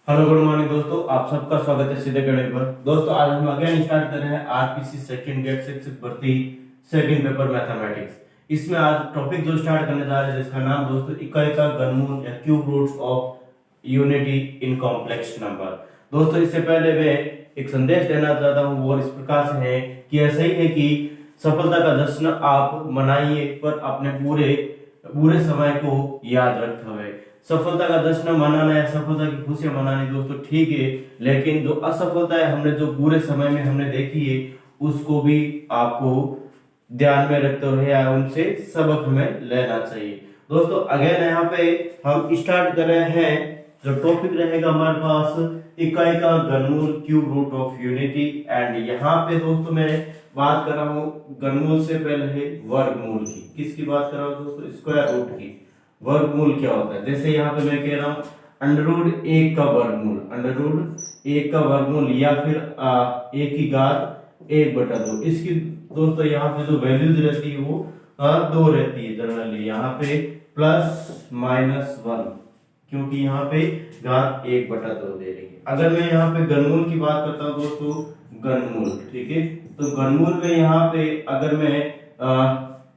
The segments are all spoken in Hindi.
हेलो गुड मॉर्निंग दोस्तों, आप सबका स्वागत है सीधे गणित पर। दोस्तों आज हम अगेन स्टार्ट कर रहे हैं आरपीसी सेकंड गेट शिक्षक भर्ती सेकंड पेपर मैथमेटिक्स। इसमें आज टॉपिक जो स्टार्ट करने जा रहे हैं जिसका नाम दोस्तों इकाई का घनमूल या cube roots of unity in complex number. दोस्तों इससे पहले मैं एक संदेश देना चाहता हूँ वो इस प्रकार से है कि ऐसा ही है कि सफलता का जश्न आप मनाइए पर अपने पूरे पूरे समय को याद रखते हुए। सफलता का जश्न मनाना है, सफलता की खुशियां मनानी दोस्तों ठीक है, लेकिन जो असफलता है हमने जो पूरे समय में हमने देखी है उसको भी आपको ध्यान में रखते हुए या उनसे सबक हमें लेना चाहिए। दोस्तों अगेन यहाँ पे हम स्टार्ट कर रहे हैं। जो टॉपिक रहेगा हमारे पास इकाई का घनमूल cube root of unity. And यहाँ पे दोस्तों मैं बात कर रहा हूँ घनमूल से पहले है वर्गमूल की। किसकी बात कर रहा हूँ दोस्तों? स्क्वायर रूट की। वर्गमूल क्या होता है? जैसे यहाँ पे मैं कह रहा हूँ अंडर रूट एक का वर्गमूल, अंडर रूट एक का वर्गमूल या फिर एक की घात एक बटा दो। इसकी दोस्तों यहाँ पे जो वैल्यूज रहती है वो दो रहती है जनरली, यहाँ पे प्लस माइनस वन, क्योंकि यहाँ पे घात एक बटा दो दे रही है। अगर मैं यहाँ पे घनमूल की बात करता हूँ दोस्तों, घनमूल ठीक है, तो घनमूल में यहाँ पे अगर मैं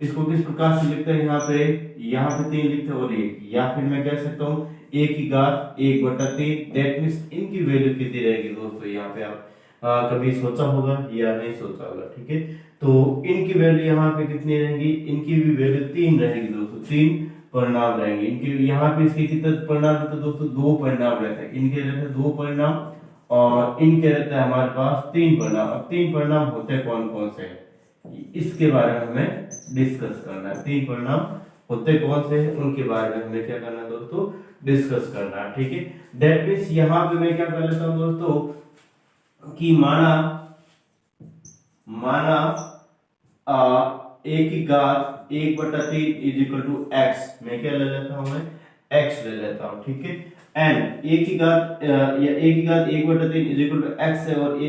इसको किस प्रकार से लिखते हैं, यहाँ पे तीन लिखते हैं और एक, या फिर मैं कह सकता हूँ एक की घात एक बटा तीन। दैट मीन्स इनकी वैल्यू कितनी रहेगी दोस्तों? यहाँ पे आप कभी सोचा होगा या नहीं सोचा होगा, ठीक है। तो इनकी वैल्यू यहाँ पे कितनी रहेंगी? इनकी भी वैल्यू तीन रहेगी दोस्तों, तीन परिणाम रहेंगे इनके। यहाँ पे इसके कितने परिणाम रहते हैं दोस्तों? दो परिणाम रहते हैं इनके, रहते हैं दो परिणाम और इनके रहते हैं हमारे पास तीन परिणाम। अब तीन परिणाम होते हैं कौन कौन से, इसके बारे में हमें डिस्कस करना है। तीन परिणाम होते कौन से हैं उनके बारे में हमें क्या करना है दोस्तों? डिस्कस करना है, ठीक है। दैट मीन्स यहाँ पे मैं क्या कर लेता हूँ दोस्तों कि माना एक की घात एक बटा तीन इज इक्वल टू एक्स। मैं क्या ले लेता हूँ? मैं एक्स ले लेता हूँ, ठीक है। एंड एक की घात या एक की घात एक बटा तीन इज इक्वल टू एक्स है, और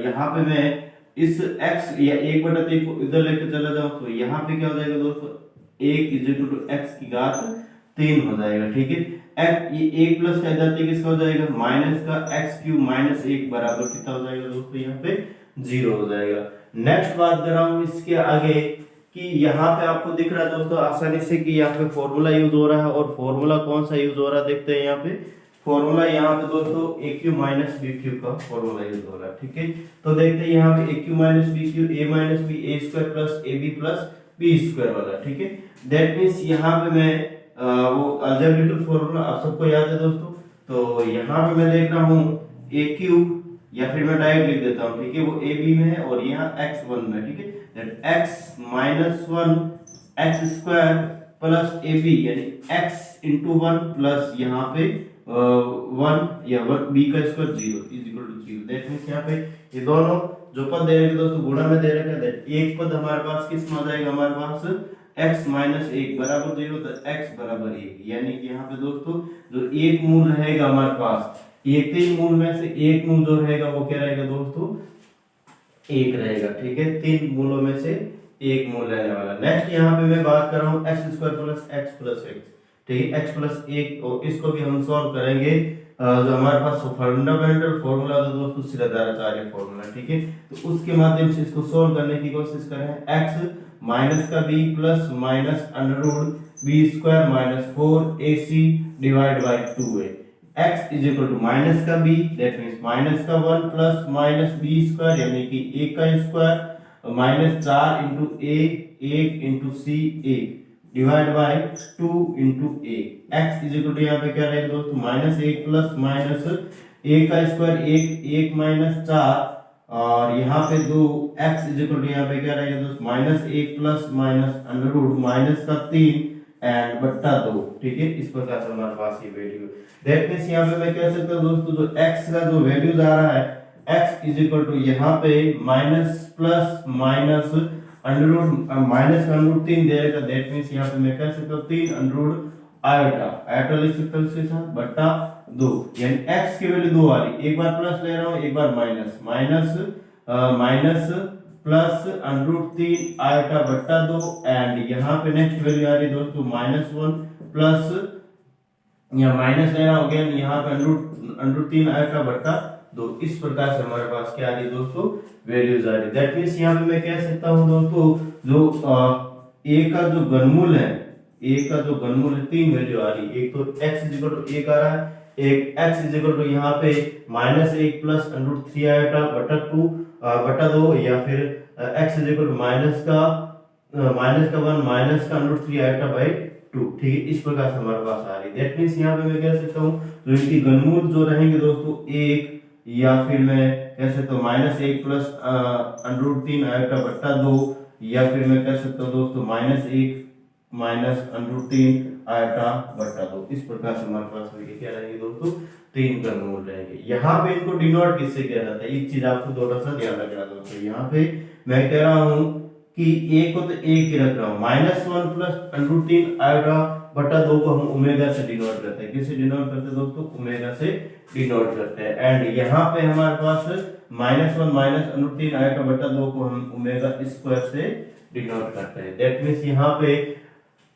यहाँ पे मैं इस x या एक बटा तीन को इधर लेकर चला जाऊं तो यहाँ पे क्या हो जाएगा दोस्तों? एक इज इक्वल टू एक्स की घात तीन हो जाएगा, ठीक है। ये एक प्लस का जाती किसका हो जाएगा? माइनस का एक्स क्यूब माइनस एक बराबर कितना हो जाएगा दोस्तों? यहाँ पे जीरो हो जाएगा। नेक्स्ट बात कर रहा हूँ इसके आगे कि यहाँ पे आपको दिख रहा है दोस्तों आसानी से कि यहाँ पे फॉर्मूला यूज हो रहा है, और फॉर्मूला कौन सा यूज हो रहा है देखते हैं। यहाँ पे फॉर्मूला यहाँ पे दोस्तों ए क्यू माइनस बी क्यू का फॉर्मूला यूज हो रहा है, ठीक है। तो देखते हैं यहाँ पे A Q minus B Q, A minus B A square plus A B plus B square वाला, ठीक है। दैट मीन्स यहाँ पे मैं वो अलजेब्रिकल फॉर्मूला आप सबको याद है दोस्तों। तो यहाँ पे मैं देख रहा हूँ ए क्यूब, या फिर मैं डायरेक्ट लिख देता हूँ, ठीक है, वो ए बी में है और यहाँ एक्स वन में, ठीक है। That X minus one X square plus A B यानी एक्स इंटू वन प्लस यहाँ पे वन या वन बी का square zero is equal to zero. That means यहाँ पे ये दोनों जो पद दे रखे हैं दोस्तों गुणा में दे रखे हैं। एक पद हमारे पास किस में आ जाएगा? हमारे पास x माइनस एक बराबर जीरो, तो x बराबर एक, यानी कि यहाँ पे दोस्तों जो एक मूल रहेगा हमारे पास, ये तीन मूल में से एक मूल जो रहेगा वो क्या रहेगा दोस्तों? एक रहेगा, ठीक है। तीन मूलों में से एक मूल रहने वाला। नेक्स्ट यहाँ पे मैं बात कर रहा हूँ x square plus x plus x, ठीक है, एक्स प्लस एक, और इसको भी हम सॉल्व करेंगे। जो हमारे पास फंडामेंटल फॉर्मूला था दोस्तों शिरोधाराचार्य फॉर्मूला, ठीक है, तो उसके माध्यम से इसको सॉल्व करने की कोशिश करें। एक्स माइनस का B plus minus under root B square minus four A C divide by two है। x is equal to minus का b, दैट मींस माइनस का one plus minus B square यानी कि एक का स्क्वायर माइनस चार इंटू ए एक इंटू सी एक divide by two into A. X is equal to यहाँ पे क्या रहेगा दोस्तों? माइनस एक प्लस माइनस ए का स्क्वायर एक एक माइनस चार, और यहाँ पे दो एक्स इज इक्वल टू यहाँ पे क्या रहेगा दोस्तों? माइनस एक plus minus under root minus का तीन एंड बट्टा दो, ठीक है। इस प्रकार से हमारे पास ये वैल्यू। दैट मींस यहाँ पे मैं कह सकता हूँ दोस्तों जो x का जो वैल्यूज आ रहा है x इज इक्वल टू यहाँ पे minus plus minus under root minus under root तीन दे रखा। दैट मींस यहाँ पे मैं कह सकता हूँ तीन अंडर रूट आयोटा, आयोटा लिख सकता हूँ इसके साथ बट्टा दो, यानी x की वैल्यू दो आ रही, एक बार प्लस ले रहा हूँ एक बार minus, minus plus under root तीन आयोटा बट्टा दो, एंड यहाँ पे नेक्स्ट वैल्यू आ रही है दोस्तों माइनस वन प्लस यहाँ माइनस लेना हो गया, यहाँ पे अंडर 3 आएगा बटा 2। इस प्रकार से हमारे पास क्या आ रही है दोस्तों, वैल्यूज आ रही है। दैट मींस यहाँ पे मैं कह सकता हूँ दोस्तों, जो a का जो घनमूल है, a का जो घनमूल है, 3 वैल्यू आ रही है। एक तो x इज इक्वल टू 1 आ रहा है, एक x इज इक्वल टू यहाँ पे -1 प्लस अंडर 3 आएगा बटा 2 बटा 2, या फिर x is equal to minus का 1 माइनस का अंडर 3 आएगा बाई 2। ठीक है, इस प्रकार से हमारे पास आ रही है। दैट मींस यहाँ पे मैं कह सकता हूँ तो इनकी घनमूल जो रहेंगे दोस्तों 1, या फिर मैं कह सकता हूँ -1 प्लस अंडर 3 आएगा बटा 2, या फिर मैं कह सकता हूँ दोस्तों -1 माइनस अंडर 3 आएगा बटा 2। इस प्रकार से हमारे पास में क्या रहेंगे दोस्तों, 3 घनमूल रहेंगे। यहाँ पे इनको डिनोट किससे किया जाता है, एक चीज आपको थोड़ा सा ध्यान रखना दोस्तों। यहाँ पे मैं कह रहा हूँ कि a को तो 1 ही रख रहा हूँ, -1 प्लस अंडर 3 आएगा बटा 2 को हम ओमेगा से डिनोट करते हैं। किससे डिनोट करते हैं दोस्तों, ओमेगा से डिनोट करते हैं। एंड यहाँ पे हमारे पास -1 माइनस अंडर 3 आएगा बटा 2 को हम ओमेगा स्क्वायर से डिनोट करते हैं। दैट मींस यहाँ पे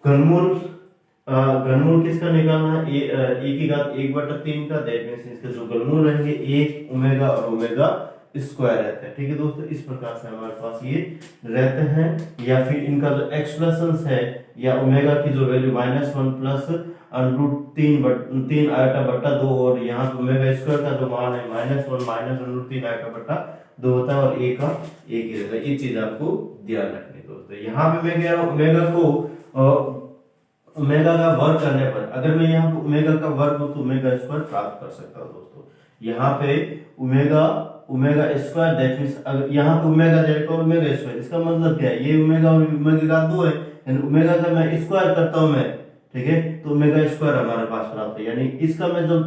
घनमूल किसका निकालना है, ए की घात 1/3 का। दैट मींस इसके जो घनमूल रहेंगे 1 ओमेगा और ओमेगा स्क्वायर रहता है। ठीक है दोस्तों, इस प्रकार से हमारे पास ये रहते हैं। या फिर इनका जो एक्सप्रेशंस है, या ओमेगा की जो वैल्यू -1 प्लस अंडर 3 आएगा बटा 2, और यहाँ पे ओमेगा स्क्वायर का जो मान है -1 माइनस अंडर 3 आएगा बटा 2 होता है, और ए का एक ही रहता है। ये चीज आपको ध्यान रखनी है दोस्तों। यहाँ पे मैं कह रहा हूँ ओमेगा को ओमेगा का वर्ग करने पर, अगर मैं यहाँ पे ओमेगा का वर्ग हो तो ओमेगा स्क्वायर प्राप्त कर सकता हूँ दोस्तों। यहाँ पे ओमेगा स्क्वायर, दैट मींस अगर यहाँ पे ओमेगा दे रखा है ओमेगा स्क्वायर, इसका मतलब क्या है, ये ओमेगा और ओमेगा का 2 है, यानी ओमेगा का मैं स्क्वायर करता हूँ मैं, ठीक है, तो ओमेगा स्क्वायर हमारे पास प्राप्त है। यानी इसका मैं जब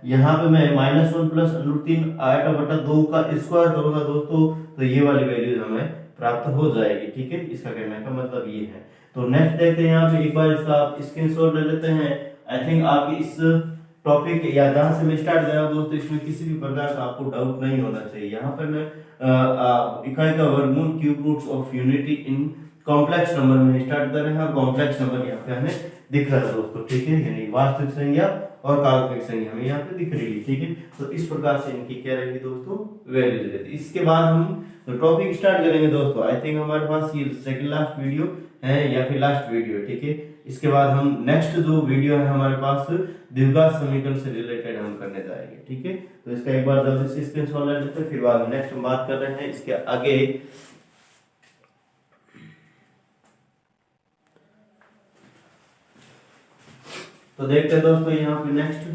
यहाँ पे मैं -1 प्लस अंडर 3 आएगा बटा 2 का स्क्वायर करूंगा दोस्तों, तो ये वाली वैल्यू हमें प्राप्त हो जाएगी। ठीक है, इसका कहने का मतलब ये है। तो नेक्स्ट देखते हैं यहाँ पे, एक बार इसका आप स्क्रीनशॉट ले लेते हैं। आई थिंक आपकी इस टॉपिक या जहां से मैं स्टार्ट कर रहा हूं दोस्तों, इसमें किसी भी प्रकार का आपको डाउट नहीं होना चाहिए। यहाँ पर मैं इकाई का वर्गमूल cube roots of unity in complex number में स्टार्ट कर रहे हैं। कॉम्प्लेक्स नंबर यहाँ पे हमें दिख रहा है दोस्तों, ठीक है, यानी वास्तविक संख्या और काल्पनिक संख्या हमें यहाँ पे दिख रही है। ठीक है, तो इस प्रकार से इनकी क्या रहेगी दोस्तों, वैल्यूज रहती है। इसके बाद हम टॉपिक स्टार्ट करेंगे दोस्तों। आई थिंक हमारे पास ये सेकंड लास्ट वीडियो है या फिर लास्ट वीडियो, ठीक है। इसके बाद हम नेक्स्ट जो वीडियो है हमारे पास द्विघात समीकरण से रिलेटेड हम करने जाएंगे। ठीक है, तो इसका एक बार जल्दी से स्क्रीनशॉट ले लेते हैं, फिर बाद नेक्स्ट हम बात कर रहे हैं इसके आगे। तो देखते हैं दोस्तों यहाँ पे नेक्स्ट,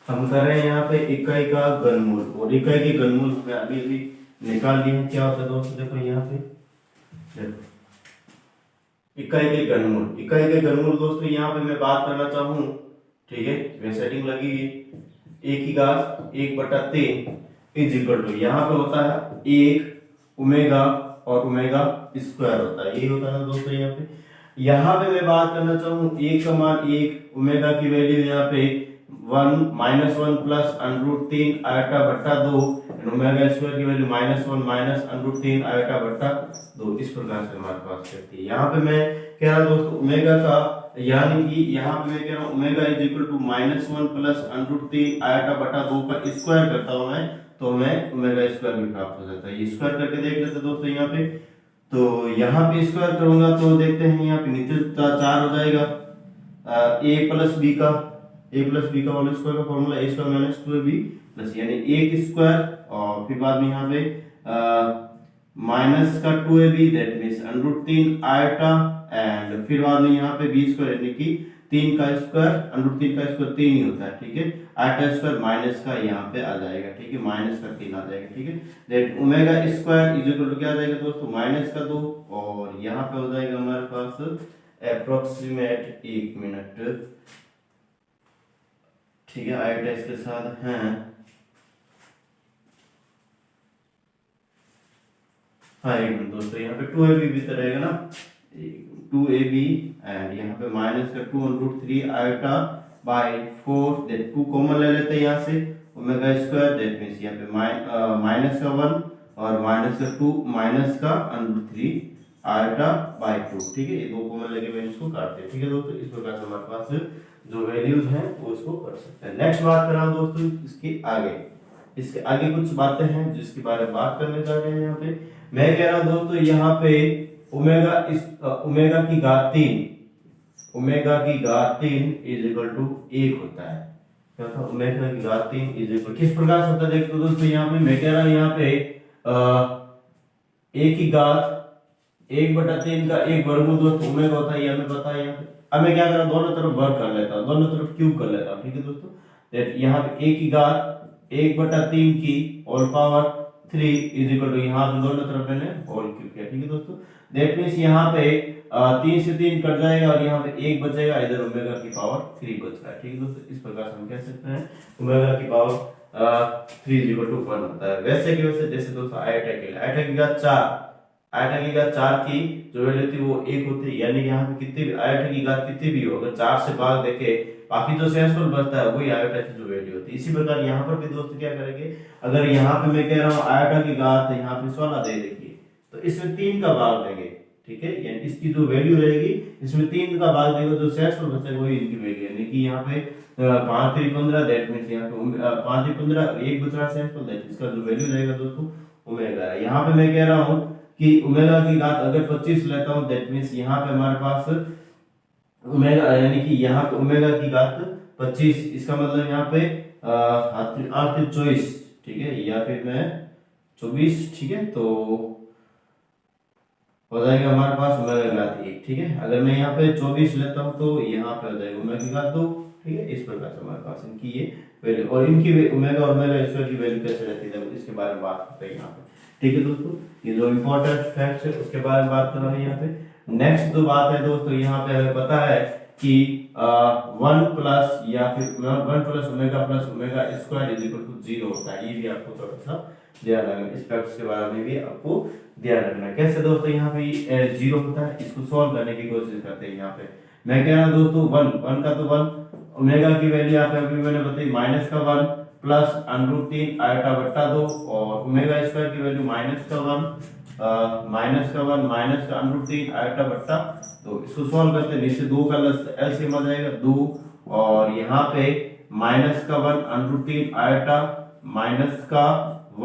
हम कर रहे हैं यहाँ पे इकाई का घनमूल, और इकाई के घनमूल हमें अभी अभी निकाल लिए हैं। क्या होता है दोस्तों, देखो यहाँ पे देखो इकाई के घनमूल, इकाई के घनमूल दोस्तों यहाँ पे मैं बात करना चाहूँ, ठीक है, वे सेटिंग लगी हुई, एक ही घात 1/3 इज इक्वल टू, यहाँ पे होता है 1 ओमेगा और ओमेगा स्क्वायर होता है, यही होता है ना दोस्तों। यहाँ पे मैं बात करना चाहूँ 1 का मान 1, ओमेगा की वैल्यू यहाँ पे 1 -1 प्लस अंडर 3 आयोटा बटा 2, ओमेगा स्क्वायर की वैल्यू -1 माइनस अंडर 3 आयोटा बटा 2। इस प्रकार से हमारे पास रहती है। यहाँ पे मैं कह रहा दोस्तों ओमेगा का, यानी कि यहाँ पे मैं कह रहा हूँ omega is equal to -1 plus under 3 iota बटा 2 का स्क्वायर करता हूँ मैं, तो हमें ओमेगा स्क्वायर भी प्राप्त हो जाता है। ये स्क्वायर करके देख लेते दोस्तों यहाँ पे, तो यहाँ पे स्क्वायर करूंगा तो देखते हैं यहाँ पे नीचे 4 हो जाएगा, a प्लस बी का होल स्क्वायर का formula a square minus 2ab plus, यानी 1 स्क्वायर और फिर बाद में यहाँ पे माइनस का 2ab, that means under 3 iota, and फिर बाद में यहाँ पे b स्क्वायर यानी कि 3 का स्क्वायर, अंडर 3 का स्क्वायर 3 ही होता है, ठीक है, आयोटा स्क्वायर माइनस का यहाँ पे आ जाएगा, ठीक है, माइनस का 3 आ जाएगा, ठीक है। That omega square is equal to क्या आ जाएगा दोस्तों, -2, और यहाँ पे हो जाएगा हमारे पास अप्रोक्सीमेट 1 मिनट, ठीक है। आई टेस्ट के साथ हैं, हाँ 1 मिनट दोस्तों, यहाँ पे 2ab भी तो रहेगा ना, 2ab एंड यहाँ पे माइनस का 2√3 आयोटा बाय 4, दैट 2 कॉमन ले लेते हैं यहाँ से, ओमेगा स्क्वायर, दैट मींस यहाँ पे माइनस का 1 और माइनस का 2 माइनस का √3 आयोटा बाय 2, ठीक है। ये दो कॉमन लेके वैल्यूज को काटते हैं, ठीक है दोस्तों। इस प्रकार से हमारे पास जो वैल्यूज हैं वो इसको कर सकते हैं। नेक्स्ट बात कर रहा हूँ दोस्तों इसके आगे कुछ बातें हैं जिसके बारे में बात करने जा रहे हैं। यहाँ पे मैं कह रहा हूँ दोस्तों, यहाँ पे ओमेगा की घात 3 इज इक्वल टू 1 होता है। क्या था? ओमेगा की घात 3 इज इक्वल, किस प्रकार से होता है देखो दोस्तों, यहाँ पे मैं कह रहा हूँ, यहाँ पे a की घात 1/3 का 1 वर्गमूल दोस्तों ओमेगा होता है, ये हमें पता है। यहाँ पे अब मैं क्या कर रहा हूँ, दोनों तरफ वर्ग कर लेता हूँ, दोनों तरफ क्यूब कर लेता हूँ, ठीक है दोस्तों। दैट यहाँ पे a की घात 1/3 की whole power 3 is equal to, यहाँ पे दोनों तरफ मैंने होल क्यूब किया, ठीक है दोस्तों। दैट मींस यहाँ पे 3 से 3 कट जाएगा और यहाँ पे 1 बचेगा, इधर ओमेगा की पावर 3 बच रहा है, ठीक है दोस्तों। इस प्रकार से हम कह सकते हैं ओमेगा की पावर 3 इज इक्वल टू 1 होता है। वैसे की वैसे जैसे दोस्तों आयटा की घात 4 की जो वैल्यू थी वो 1 होती है, यानी यहाँ पे कितनी भी आयटा की घात कितनी भी हो, अगर 4 से भाग देके बाकी जो शेषफल बचता है वही आयटा की जो वैल्यू होती है। इसी प्रकार यहाँ पर भी दोस्तों क्या करेंगे, अगर यहाँ पे मैं कह रहा हूँ आयटा की घात यहाँ पे 16 दे देखिए, तो इसमें 3 का भाग देंगे, ठीक है। यानी इसकी जो वैल्यू रहेगी इसमें 3 का भाग देगा, जो शेषफल बचेगा वही इनकी वैल्यू, यानी कि यहाँ पे 5 3 15, दैट मींस यहाँ पे 5 3 15 1 बच रहा है शेषफल, दैट इसका जो वैल्यू रहेगा दोस्तों ओमेगा है। यहाँ पे मैं कह रहा हूँ कि ओमेगा की घात अगर 25 लेता हूँ, दैट मींस यहाँ पे हमारे पास ओमेगा, यानी कि यहाँ पे ओमेगा की घात 25, इसका मतलब यहाँ पे 24, ठीक है, या फिर मैं 24, ठीक है, तो हो जाएगा हमारे पास ओमेगा की घात 1, ठीक है। अगर मैं यहाँ पे 24 लेता हूँ तो यहाँ पे हो जाएगा ओमेगा की घात 2, ठीक है। इस प्रकार से हमारे पास इनकी ये वैल्यू और इनकी ओमेगा और ओमेगा स्क्वायर की वैल्यू कैसे रहती है इसके बारे में बात करते हैं यहाँ पे, ठीक है दोस्तों। ये जो इंपॉर्टेंट फैक्ट्स है उसके बारे में बात कर रहे हैं यहाँ पे। नेक्स्ट जो बात है दोस्तों, यहाँ पे हमें पता है कि 1 प्लस या फिर 1 plus omega square is equal to 0 होता है। ये भी आपको थोड़ा सा ध्यान रखना, इस फैक्ट्स के बारे में भी आपको ध्यान रखना है। कैसे दोस्तों, यहाँ पे 0 होता है, इसको सॉल्व करने की कोशिश करते हैं। यहाँ पे मैं कह रहा हूँ दोस्तों 1 का तो 1, ओमेगा की वैल्यू यहाँ पे अभी मैंने बताई माइनस का 1 प्लस √3 आयोटा बट्टा 2, और ओमेगा स्क्वायर की वैल्यू माइनस का 1 माइनस का √3 आयोटा बट्टा 2। इसको सॉल्व करते हैं, नीचे 2 का एलसीएम आ जाएगा 2, और यहाँ पे माइनस का 1 √3 आयोटा माइनस का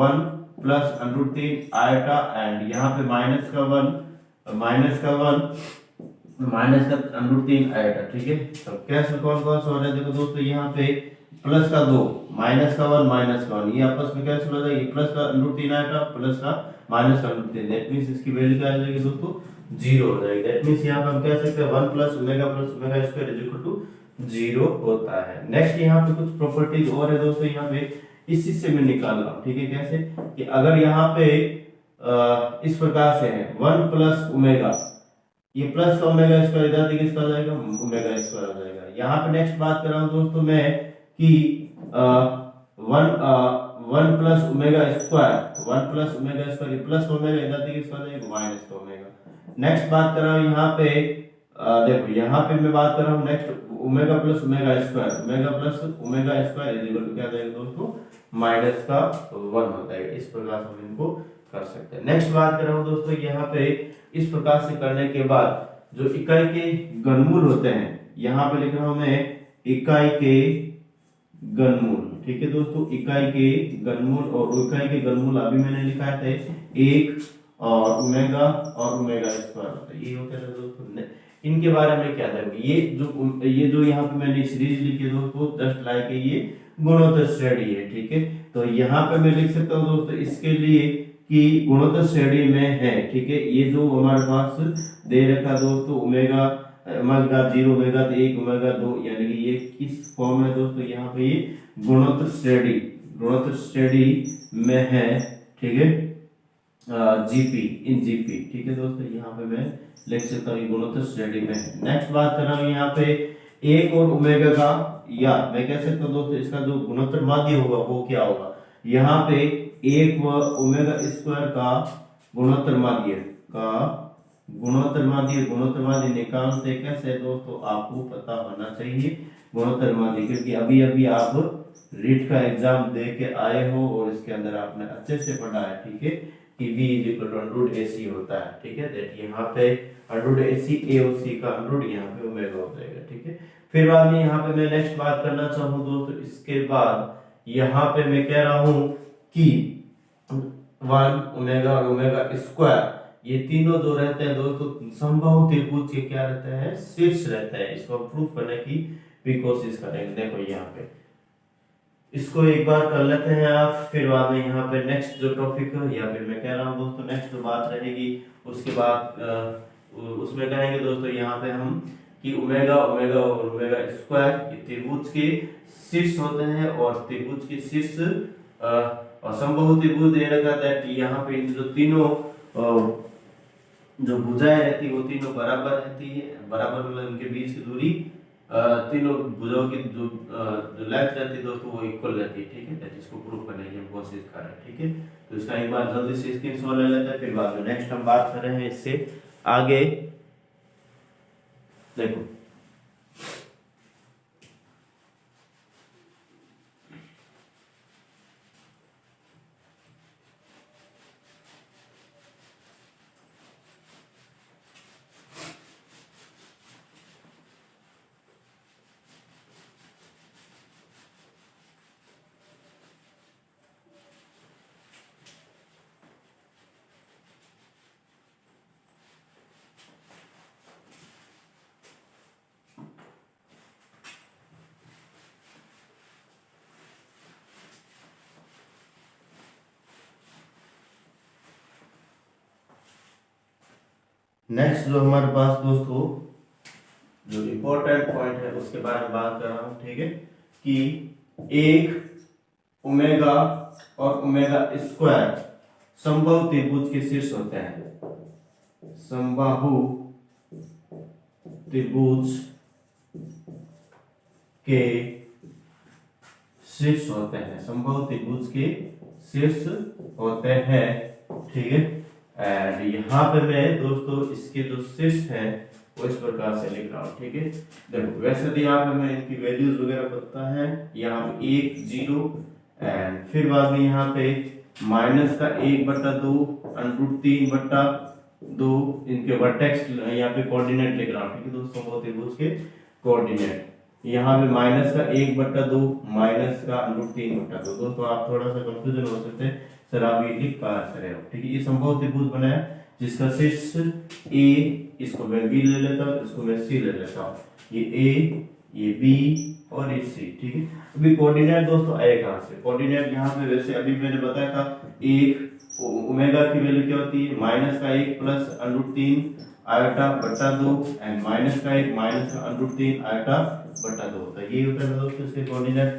1 प्लस √3 आयोटा, एंड यहाँ पे माइनस का 1 √3 आयोटा, ठीक है। तो कैसे कौन कौन सा हो रहा है देखो दोस्तों, यहाँ पे प्लस का 2 माइनस का 1 ये आपस में कैंसिल हो जाएगी, प्लस का √3 आएगा प्लस का माइनस का √3, दैट मींस इसकी वैल्यू क्या आ जाएगी दोस्तों 0 हो जाएगी। दैट मींस यहाँ पे हम कह सकते हैं 1 plus omega square is equal to 0 होता है। नेक्स्ट यहाँ पे कुछ प्रॉपर्टीज और है दोस्तों, यहाँ पे इसी से मैं निकाल रहा हूँ, ठीक है। कैसे कि अगर यहाँ पे इस प्रकार से है 1 प्लस ओमेगा, ये प्लस का ओमेगा स्क्वायर इधर देखिए किसका आ जाएगा ओमेगा स्क्वायर आ जाएगा। यहाँ पे नेक्स्ट बात कर रहा हूँ दोस्तों मैं कि 1 plus omega square plus omega इधर देखिए किसका आ जाएगा माइनस का ओमेगा। नेक्स्ट बात कर रहा हूँ यहाँ पे देखो यहाँ पे मैं बात कर रहा हूँ next omega plus omega square is equal to क्या आ जाएगा दोस्तों माइनस का 1 होता है। इस प्रकार से हम इनको कर सकते हैं। नेक्स्ट बात कर रहा हूँ दोस्तों, यहाँ पे इस प्रकार से करने के बाद जो इकाई के घनमूल होते हैं, यहाँ पे लिख रहा हूं मैं इकाई के घनमूल, ठीक है दोस्तों, इकाई के घनमूल, और इकाई के घनमूल अभी मैंने लिखा थे 1 और ओमेगा स्क्वायर होता है, ये होता है दोस्तों। इनके बारे में क्या देंगे, ये जो यहाँ पे मैंने सीरीज लिखी दोस्तों जस्ट लाइक ये गुणोत्तर श्रेणी है, ठीक है। तो यहाँ पे मैं लिख सकता हूँ दोस्तों इसके लिए कि गुणोत्तर श्रेणी में है, ठीक है। ये जो हमारे पास दे रखा दोस्तों ओमेगा 0 ओमेगा 1 ओमेगा 2, यानी कि ये किस फॉर्म में दोस्तों यहाँ पे ये गुणोत्तर श्रेणी में है, ठीक है। जीपी इन जीपी, ठीक है दोस्तों, यहाँ पे मैं लिख सकता हूँ गुणोत्तर श्रेणी में। नेक्स्ट बात कर रहा हूँ यहाँ पे एक और ओमेगा का, या मैं कह सकता हूँ दोस्तों इसका जो गुणोत्तर माध्य होगा वो क्या होगा, यहाँ पे एक व ओमेगा स्क्वायर का गुणोत्तर माध्य का गुणोत्तर माध्य निकालते कैसे दोस्तों, आपको पता होना चाहिए गुणोत्तर माध्य, क्योंकि अभी अभी आप रीट का एग्जाम दे के आए हो और इसके अंदर आपने अच्छे से पढ़ा है, ठीक है, कि v √ AC होता है, ठीक है, दैट यहाँ पे √AC a और c का √ यहाँ पे ओमेगा हो जाएगा, ठीक है। फिर बाद में यहाँ पे मैं नेक्स्ट बात करना चाहूँ दोस्तों, इसके बाद यहाँ पे मैं कह रहा हूँ कि 1 ओमेगा और ओमेगा स्क्वायर, ये तीनों जो रहते हैं दोस्तों समबाहु त्रिभुज के क्या रहते हैं, शीर्ष रहते हैं। इसको प्रूफ करने की भी कोशिश करेंगे। देखो यहाँ पे इसको एक बार कर लेते हैं आप, फिर बाद में यहाँ पे नेक्स्ट जो टॉपिक है, या फिर मैं कह रहा हूँ दोस्तों नेक्स्ट जो बात रहेगी उसके बाद उसमें कहेंगे दोस्तों यहाँ पे हम कि ओमेगा और ओमेगा स्क्वायर ये त्रिभुज के शीर्ष होते हैं, और त्रिभुज के शीर्ष और समबाहु त्रिभुज दे रखा है कि यहाँ पे जो तीनों जो भुजाएं रहती है वो तीनों बराबर रहती है, बराबर मतलब उनके बीच की दूरी तीनों भुजाओं की जो लेंथ रहती है दोस्तों वो इक्वल रहती है, ठीक है, दैट इसको प्रूव करने की हम कोशिश कर रहे हैं, ठीक है। तो इसका एक बार जल्दी से स्क्रीनशॉट ले लेते हैं, फिर बाद में नेक्स्ट हम बात कर रहे हैं इससे आगे। देखो नेक्स्ट जो हमारे पास दोस्तों जो इम्पोर्टेंट पॉइंट है उसके बारे में बात कर रहा हूँ, ठीक है, कि एक ओमेगा और ओमेगा स्क्वायर समबाहु त्रिभुज के शीर्ष होते हैं, समबाहु त्रिभुज के शीर्ष होते हैं, समबाहु त्रिभुज के शीर्ष होते हैं, ठीक है। एंड यहाँ पे मैं दोस्तों इसके जो शीर्ष हैं वो इस प्रकार से लिख रहा हूँ, ठीक है। देखो वैसे तो यहाँ पे हमें इनकी वैल्यूज वगैरह पता है, यहाँ पे 1 0 एंड फिर बाद में यहाँ पे माइनस का 1/2 √3/2 इनके वर्टेक्स यहाँ पे कोऑर्डिनेट लिख रहा हूँ, ठीक है दोस्तों, समबाहु त्रिभुज के कोऑर्डिनेट। यहाँ पे माइनस का 1/2 माइनस का √3/2। दोस्तों आप थोड़ा सा कंफ्यूजन हो सकते हैं, सर आप ये लिख कहाँ से रहे हो, ठीक है। ये समबाहु त्रिभुज बनाया जिसका शीर्ष ए, इसको मैं बी ले लेता हूँ, इसको मैं सी ले लेता हूँ, ये ए, ये बी और ये सी, ठीक है। अभी कोऑर्डिनेट दोस्तों आए कहाँ से, कोऑर्डिनेट यहाँ पे वैसे अभी मैंने बताया था, एक ओमेगा की वैल्यू क्या होती है, माइनस का 1 प्लस √3 आयोटा बटा 2 एंड माइनस का 1 माइनस का √3 आयोटा बटा 2 होता है, ये होता है दोस्तों इसके कोऑर्डिनेट।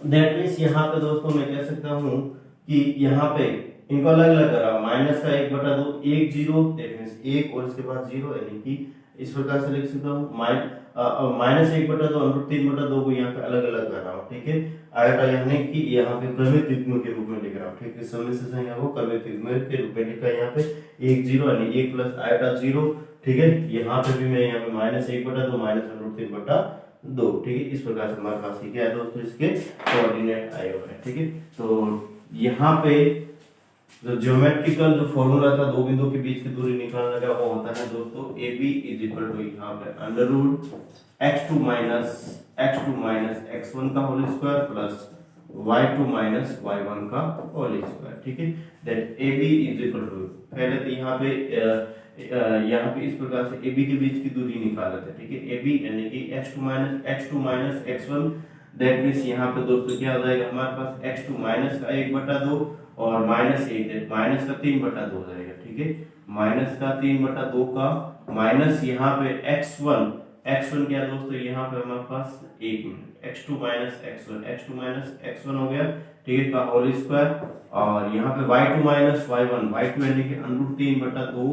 दैट मींस यहाँ पे दोस्तों मैं कह सकता हूँ कि यहाँ पे इनको अलग अलग करा, माइनस का 1/2 1 0, दैट मींस 1 और इसके बाद 0, यानी कि इस प्रकार से लिख सकता हूँ माइनस 1/2 √3/2 को यहाँ पे अलग अलग कर रहा हूँ, ठीक है। आयोटा यानी कि यहाँ पे क्रमिक युग्म के रूप में लिख रहा हूँ, ठीक है, समय से संख्या को क्रमिक युग्म के रूप में लिखा है यहाँ पे 1 0 यानी 1 प्लस आयोटा 0, ठीक है। यहाँ पे भी मैं यहाँ पे माइनस 1/2 माइनस √3/2, ठीक है। इस प्रकार से हमारे पास क्या है दोस्तों इसके कोऑर्डिनेट आए हुए हैं, ठीक है। तो यहाँ पे जो ज्योमेट्रिकल जो फॉर्मूला था दो बिंदुओं के बीच की दूरी निकालने का वो होता है दोस्तों AB = यहाँ पे √x2 माइनस x1 का whole square plus y2 minus y1 का होल स्क्वायर, ठीक है। दैट AB = पहले तो यहाँ पे इस प्रकार से AB के बीच की दूरी निकाल लेते हैं, ठीक है। AB यानी कि x2 minus x1, that means यहाँ पे दोस्तों क्या हो जाएगा हमारे पास x2 माइनस का 1/2 और माइनस 1 माइनस का 3/2 हो जाएगा, ठीक है। माइनस का 3/2 का माइनस यहाँ पे x1 क्या दोस्तों यहाँ पे हमारे पास 1 मिनट x2 माइनस x1 हो गया, ठीक है, का होल स्क्वायर, और यहाँ पे y2 माइनस y1, y2 यानी कि √3/2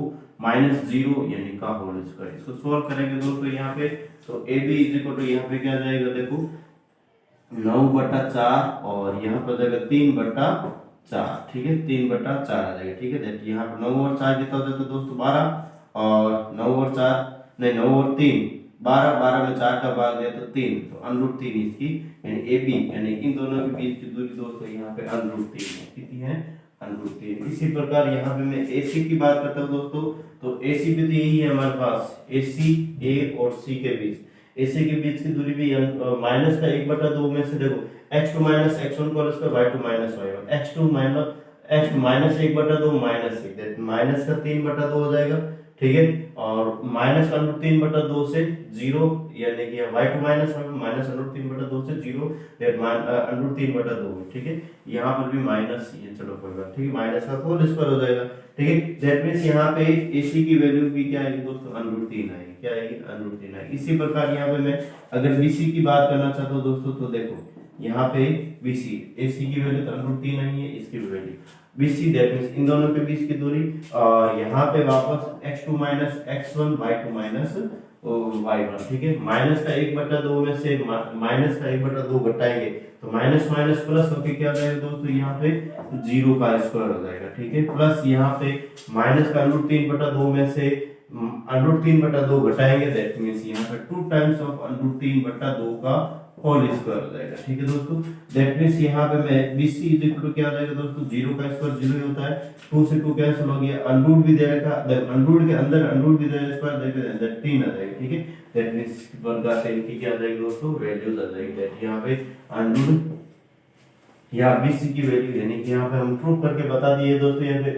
माइनस 0 यानी का होल स्क्वायर। इसको सोल्व करेंगे दोस्तों यहाँ पे, तो A B is equal to यहाँ पे क्या जाएगा, देखो 9/4 और यहाँ पर जाएगा 3/4, ठीक है, 3/4 आ जाएगा, ठीक है। यहाँ पर 9 और 4 कितना हो जाता है दोस्तों 12, और 9 और 4 नहीं 9 और 3 12, 12 में 4 का भाग दिया तो 3, तो √3 इसकी यानी ए बी यानी इन दोनों के बीच की दूरी दोस्तों यहाँ पे √3 है, कितनी है √3। इसी प्रकार यहाँ पे मैं AC की बात करता हूँ दोस्तों, तो AC भी तो यही है हमारे पास, AC A और C के बीच, AC के बीच की दूरी भी माइनस का 1/2 में से देखो x2 माइनस x1 का square y2 minus y1, x2 minus 1/2 minus 1 minus का 3/2 हो जाएगा, ठीक है, और माइनस का √3/2 से 0 यानी कि y2 माइनस माइनस √3/2 से 0 √3/2, ठीक है, यहाँ पर भी माइनस, ये चलो कोई बात, ठीक है, माइनस का होल स्क्वायर हो जाएगा, ठीक है। दैट मींस यहाँ पे AC की वैल्यू भी क्या आएगी दोस्तों √3 आएगी, क्या आएगी √3 आएगी। इसी प्रकार यहाँ पे मैं अगर BC की बात करना चाहता हूँ दोस्तों, तो देखो यहाँ पे BC AC की वैल्यू तो √3 नहीं है, इसकी भी वैल्यू BC दैट मींस इन दोनों के बीच की दूरी, और यहाँ पे वापस x2 minus x1 y2 minus y1, ठीक है, माइनस का 1/2 में से माइनस का 1/2 घटाएंगे तो माइनस माइनस प्लस होके क्या आ जाएगा दोस्तों यहाँ पे 0 का स्क्वायर हो जाएगा, ठीक है, प्लस यहाँ पे माइनस का √3/2 में से √3/2 घटाएंगे, दैट मींस यहाँ पे 2 टाइम्स ऑफ √3/2 का होल स्क्वायर हो जाएगा, ठीक है दोस्तों। दैट मींस यहाँ पे मैं BC इज इक्वल टू क्या आ जाएगा दोस्तों, 0 का स्क्वायर 0 ही होता है, 2 से 2 कैंसिल हो गया, अनरूट भी दे रखा, अनरूट के अंदर अनरूट भी दे रखा, स्क्वायर दे के अंदर 3 आ जाएगा, ठीक है। दैट मींस वर्ग से इनकी क्या आ जाएगी दोस्तों वैल्यूज आ जाएगी, दैट यहाँ पे अनरूट या BC की वैल्यू यानी कि यहाँ पे हम प्रूव करके बता दिए दोस्तों, यहाँ पे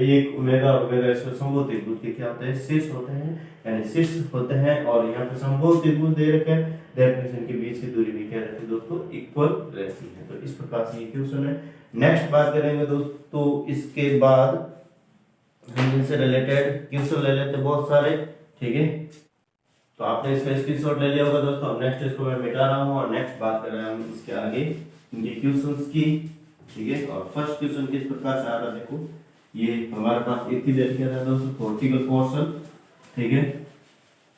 एक ओमेगा ओमेगा इसमें समभुज त्रिभुज के क्या होते हैं शीर्ष होते हैं, यानी शीर्ष होते हैं, और यहाँ पे समभुज त्रिभुज दे रखे हैं, दैट मींस इनके बीच की दूरी भी क्या रहती है दोस्तों इक्वल रहती है। तो इस प्रकार से ये क्वेश्चन है। नेक्स्ट बात करेंगे दोस्तों, इसके बाद हम इनसे रिलेटेड क्वेश्चन ले लेते हैं बहुत सारे, ठीक है, तो आपने इसका स्क्रीनशॉट ले लिया होगा दोस्तों। अब नेक्स्ट इसको मैं मिटा रहा हूँ और नेक्स्ट बात कर रहे हैं हम इसके आगे इनके क्वेश्चंस की, ठीक है। और फर्स्ट क्वेश्चन किस प्रकार से आ रहा है देखो, ये हमारे पास एक ही दे दिया था दोस्तों वर्टिकल पोर्शन, ठीक है,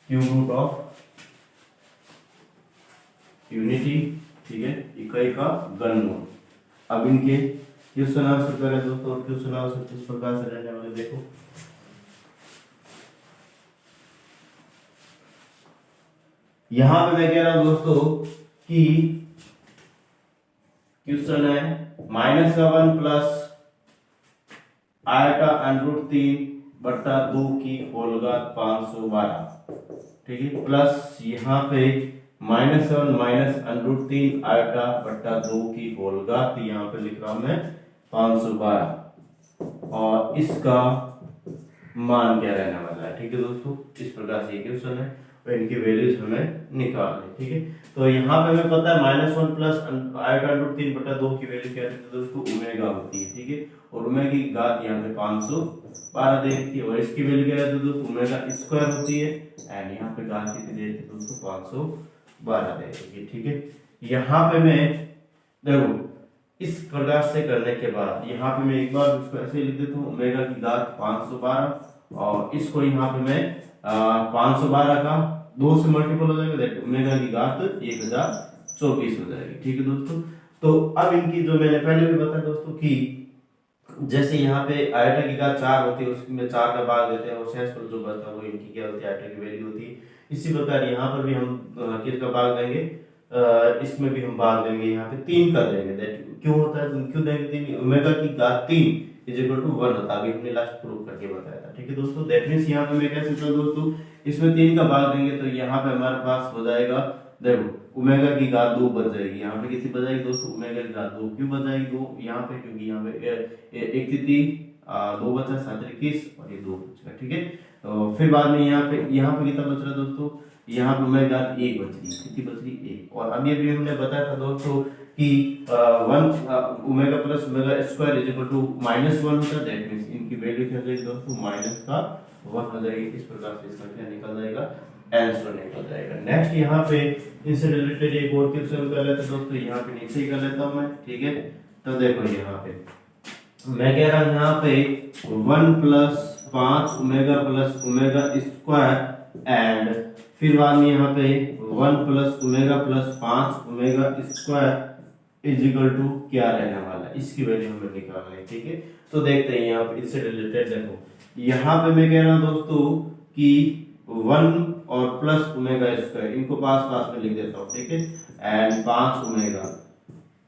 क्यूब रूट ऑफ यूनिटी, ठीक है, इकाई का घनमूल। अब इनके क्वेश्चन आंसर करें दोस्तों, क्वेश्चन आंसर किस प्रकार से रहने वाले देखो, यहां पे मैं कह रहा हूं दोस्तों कि क्वेश्चन है -1 प्लस आयटा √3/2 की होल घात 512, ठीक है, प्लस यहाँ पे -7 माइनस √3 आयटा/2 की होल घात, यहाँ पे लिख रहा हूं मैं 512, और इसका मान क्या रहने वाला है, ठीक है दोस्तों। इस प्रकार से क्वेश्चन है और इनकी वैल्यूज हमें निकालनी, ठीक है। तो यहाँ पे हमें पता है -1 प्लस आयटा √3/2 की वैल्यू क्या रहती है दोस्तों ओमेगा होती है, ठीक है, और ओमेगा की घात यहाँ पे 512 दे रखी है, और इसकी वैल्यू क्या रहती है दोस्तों ओमेगा स्क्वायर होती है, एंड यहाँ पे घात कितनी दे रखी है दोस्तों 512 दे रखी है, ठीक है। यहाँ पे मैं देखो इस प्रकार से करने के बाद यहाँ पे मैं एक बार इसको ऐसे लिख देता हूँ ओमेगा की घात 512, और इसको यहाँ पे मैं 512 का 2 से मल्टीपल हो जाएगा, दैट ओमेगा की घात 1024 हो जाएगी, ठीक है दोस्तों। तो अब इनकी जो मैंने पहले भी बताया दोस्तों कि जैसे यहाँ पे आयटा की घात 4 होती है, उसमें 4 का भाग देते हैं और शेष पर जो बचता है वो इनकी क्या होती है आयटा की वैल्यू होती है। इसी प्रकार यहाँ पर भी हम किसका भाग देंगे, इसमें भी हम भाग देंगे, यहाँ पे 3 का देंगे, दैट क्यों होता है, क्यों देंगे 3, ओमेगा की घात 3 इज इक्वल टू 1 होता है, अभी हमने लास्ट प्रूव करके बताया था, ठीक है दोस्तों। दैट मींस यहाँ पे मैं कह सकता हूँ दोस्तों इसमें 3 का भाग देंगे तो यहाँ पे हमारे पास हो जाएगा देखो ओमेगा की घात 2 बच जाएगी, यहाँ पे कितनी बच जाएगी दोस्तों ओमेगा की घात 2, क्यों बच जाएगी 2 यहाँ पे, क्योंकि यहाँ पे एक तिथि 2 बचा 7 21 और ये 2 बचेगा, ठीक है। तो फिर बाद में यहाँ पे कितना बच रहा है दोस्तों, यहाँ पे ओमेगा 1 बच रही है, कितनी बच रही 1, और अभी अभी हमने बताया था दोस्तों कि 1 omega plus omega square is equal to -1 होता है, दैट मींस इनकी वैल्यू क्या हो जाएगी दोस्तों -1 हो जाएगी। इस प्रकार से इसका क्या निकल जाएगा आंसर निकल जाएगा। नेक्स्ट यहाँ पे इनसे रिलेटेड एक और क्वेश्चन कर लेते हैं दोस्तों, यहाँ पे नीचे ही कर लेता हूँ मैं, ठीक है। तो देखो यहाँ पे मैं कह रहा हूँ यहाँ पे 1 plus 5 omega plus omega square and फिर बाद में यहाँ पे 1 plus omega plus 5 omega square is equal to क्या रहने वाला है, इसकी वैल्यू हमें निकालनी है। ठीक है, तो देखते हैं यहाँ पे इससे रिलेटेड। देखो यहाँ पे मैं कह रहा हूँ दोस्तों कि 1 और प्लस ओमेगा स्क्वायर इनको पास पास में लिख देता हूँ। ठीक है, एंड 5 ओमेगा।